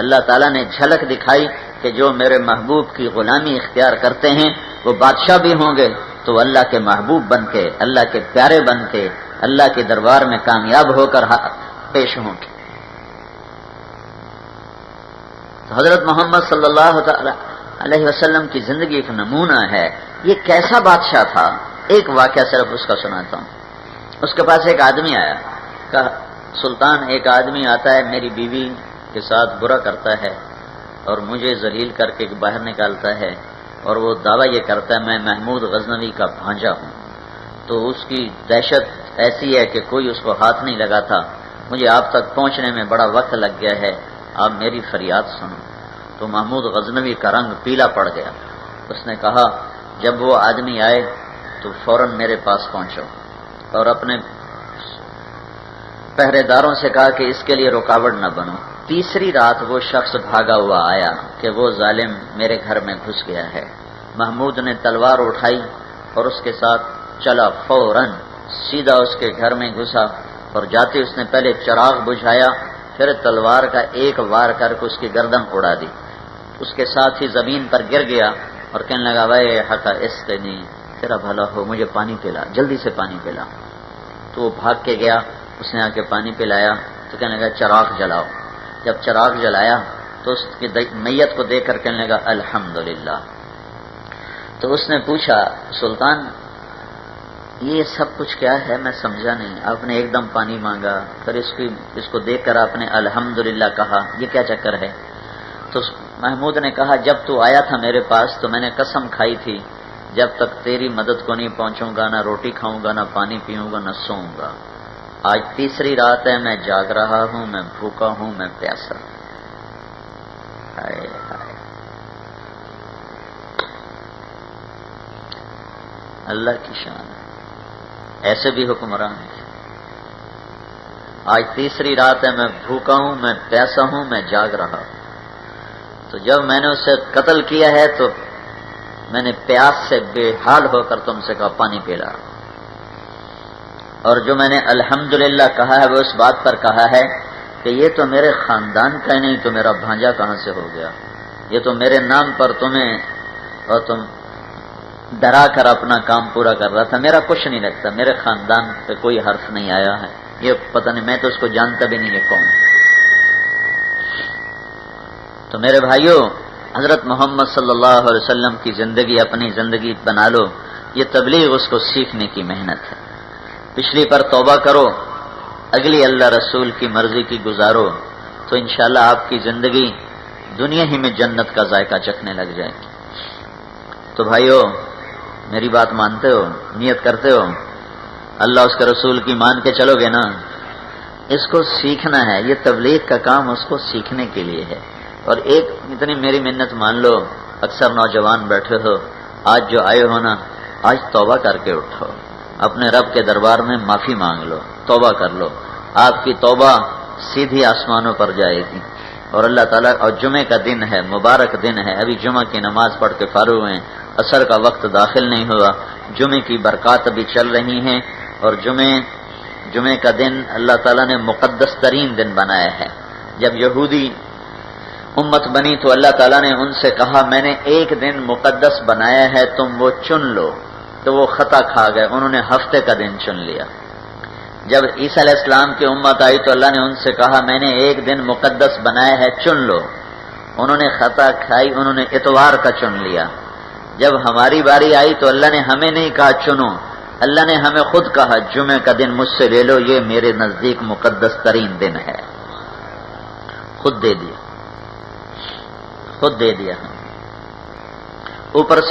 اللہ تعالیٰ نے جھلک دکھائی کہ جو میرے محبوب کی غلامی اختیار کرتے ہیں وہ بادشاہ بھی ہوں گے تو اللہ کے محبوب بن کے، اللہ کے پیارے بن کے، اللہ کے دربار میں کامیاب ہو کر پیش ہوں گے. تو حضرت محمد صلی اللہ علیہ وسلم کی زندگی ایک نمونہ ہے. یہ کیسا بادشاہ تھا؟ ایک واقعہ صرف اس کا سناتا ہوں. اس کے پاس ایک آدمی آیا، کہا سلطان ایک آدمی آتا ہے میری بیوی کے ساتھ برا کرتا ہے اور مجھے ذلیل کر کے باہر نکالتا ہے، اور وہ دعویٰ یہ کرتا ہے میں محمود غزنوی کا بھانجا ہوں. تو اس کی دہشت ایسی ہے کہ کوئی اس کو ہاتھ نہیں لگاتا. مجھے آپ تک پہنچنے میں بڑا وقت لگ گیا ہے، آپ میری فریاد سنو. تو محمود غزنوی کا رنگ پیلا پڑ گیا. اس نے کہا جب وہ آدمی آئے تو فوراً میرے پاس پہنچو، اور اپنے پہرے داروں سے کہا کہ اس کے لیے رکاوٹ نہ بنو. تیسری رات وہ شخص بھاگا ہوا آیا کہ وہ ظالم میرے گھر میں گھس گیا ہے. محمود نے تلوار اٹھائی اور اس کے ساتھ چلا، فوراً سیدھا اس کے گھر میں گھسا، اور جاتے اس نے پہلے چراغ بجھایا، پھر تلوار کا ایک وار کر کے اس کی گردن اڑا دی. اس کے ساتھ ہی زمین پر گر گیا اور کہنے لگا وے حقا اسقنی، تیرا بھلا ہو مجھے پانی پلا، جلدی سے پانی پلا. تو وہ بھاگ کے گیا، اس نے آ کے پانی پلایا. تو کہنے لگا چراغ جلاؤ. جب چراغ جلایا تو اس کی میت کو دیکھ کر کہنے لگا الحمدللہ. تو اس نے پوچھا سلطان یہ سب کچھ کیا ہے؟ میں سمجھا نہیں. آپ نے ایک دم پانی مانگا، پھر اس کو دیکھ کر آپ نے الحمدللہ کہا، یہ کیا چکر ہے؟ تو محمود نے کہا جب تو آیا تھا میرے پاس تو میں نے قسم کھائی تھی جب تک تیری مدد کو نہیں پہنچوں گا نہ روٹی کھاؤں گا، نہ پانی پیوں گا، نہ سوؤں گا. آج تیسری رات ہے، میں جاگ رہا ہوں، میں بھوکا ہوں، میں پیاسا. ہائے ہائے، اللہ کی شان ہے. ایسے بھی حکمران ہیں. آج تیسری رات ہے، میں بھوکا ہوں، میں پیاسا ہوں، میں جاگ رہا ہوں. تو جب میں نے اسے قتل کیا ہے تو میں نے پیاس سے بے حال ہو کر تم سے کہا پانی پلا. اور جو میں نے الحمدللہ کہا ہے وہ اس بات پر کہا ہے کہ یہ تو میرے خاندان کا ہی نہیں تو میرا بھانجا کہاں سے ہو گیا. یہ تو میرے نام پر تمہیں اور تم ڈرا کر اپنا کام پورا کر رہا تھا. میرا کچھ نہیں لگتا، میرے خاندان پہ کوئی حرف نہیں آیا ہے. یہ پتہ نہیں، میں تو اس کو جانتا بھی نہیں ہے کون. تو میرے بھائیوں، حضرت محمد صلی اللہ علیہ وسلم کی زندگی اپنی زندگی بنا لو. یہ تبلیغ اس کو سیکھنے کی محنت ہے. پچھلی پر توبہ کرو، اگلی اللہ رسول کی مرضی کی گزارو، تو انشاءاللہ آپ کی زندگی دنیا ہی میں جنت کا ذائقہ چکھنے لگ جائے گی. تو بھائیو میری بات مانتے ہو؟ نیت کرتے ہو؟ اللہ اس کے رسول کی مان کے چلو گے نا؟ اس کو سیکھنا ہے. یہ تبلیغ کا کام اس کو سیکھنے کے لیے ہے. اور ایک اتنی میری منت مان لو، اکثر نوجوان بیٹھے ہو، آج جو آئے ہو نا، آج توبہ کر کے اٹھو، اپنے رب کے دربار میں معافی مانگ لو، توبہ کر لو. آپ کی توبہ سیدھی آسمانوں پر جائے گی. اور اللہ تعالیٰ، اور جمعے کا دن ہے، مبارک دن ہے. ابھی جمعہ کی نماز پڑھ کے فارغ ہوئے ہیں، عصر کا وقت داخل نہیں ہوا. جمعے کی برکات ابھی چل رہی ہیں. اور جمعے کا دن اللہ تعالیٰ نے مقدس ترین دن بنایا ہے. جب یہودی امت بنی تو اللہ تعالیٰ نے ان سے کہا میں نے ایک دن مقدس بنایا ہے، تم وہ چن لو. تو وہ خطا کھا گئے، انہوں نے ہفتے کا دن چن لیا. جب عیسیٰ علیہ السلام کی امت آئی تو اللہ نے ان سے کہا میں نے ایک دن مقدس بنایا ہے، چن لو. انہوں نے خطا کھائی، انہوں نے اتوار کا چن لیا. جب ہماری باری آئی تو اللہ نے ہمیں نہیں کہا چنو، اللہ نے ہمیں خود کہا جمعے کا دن مجھ سے لے لو، یہ میرے نزدیک مقدس ترین دن ہے. خود دے دیا، خود دے دیا. اوپر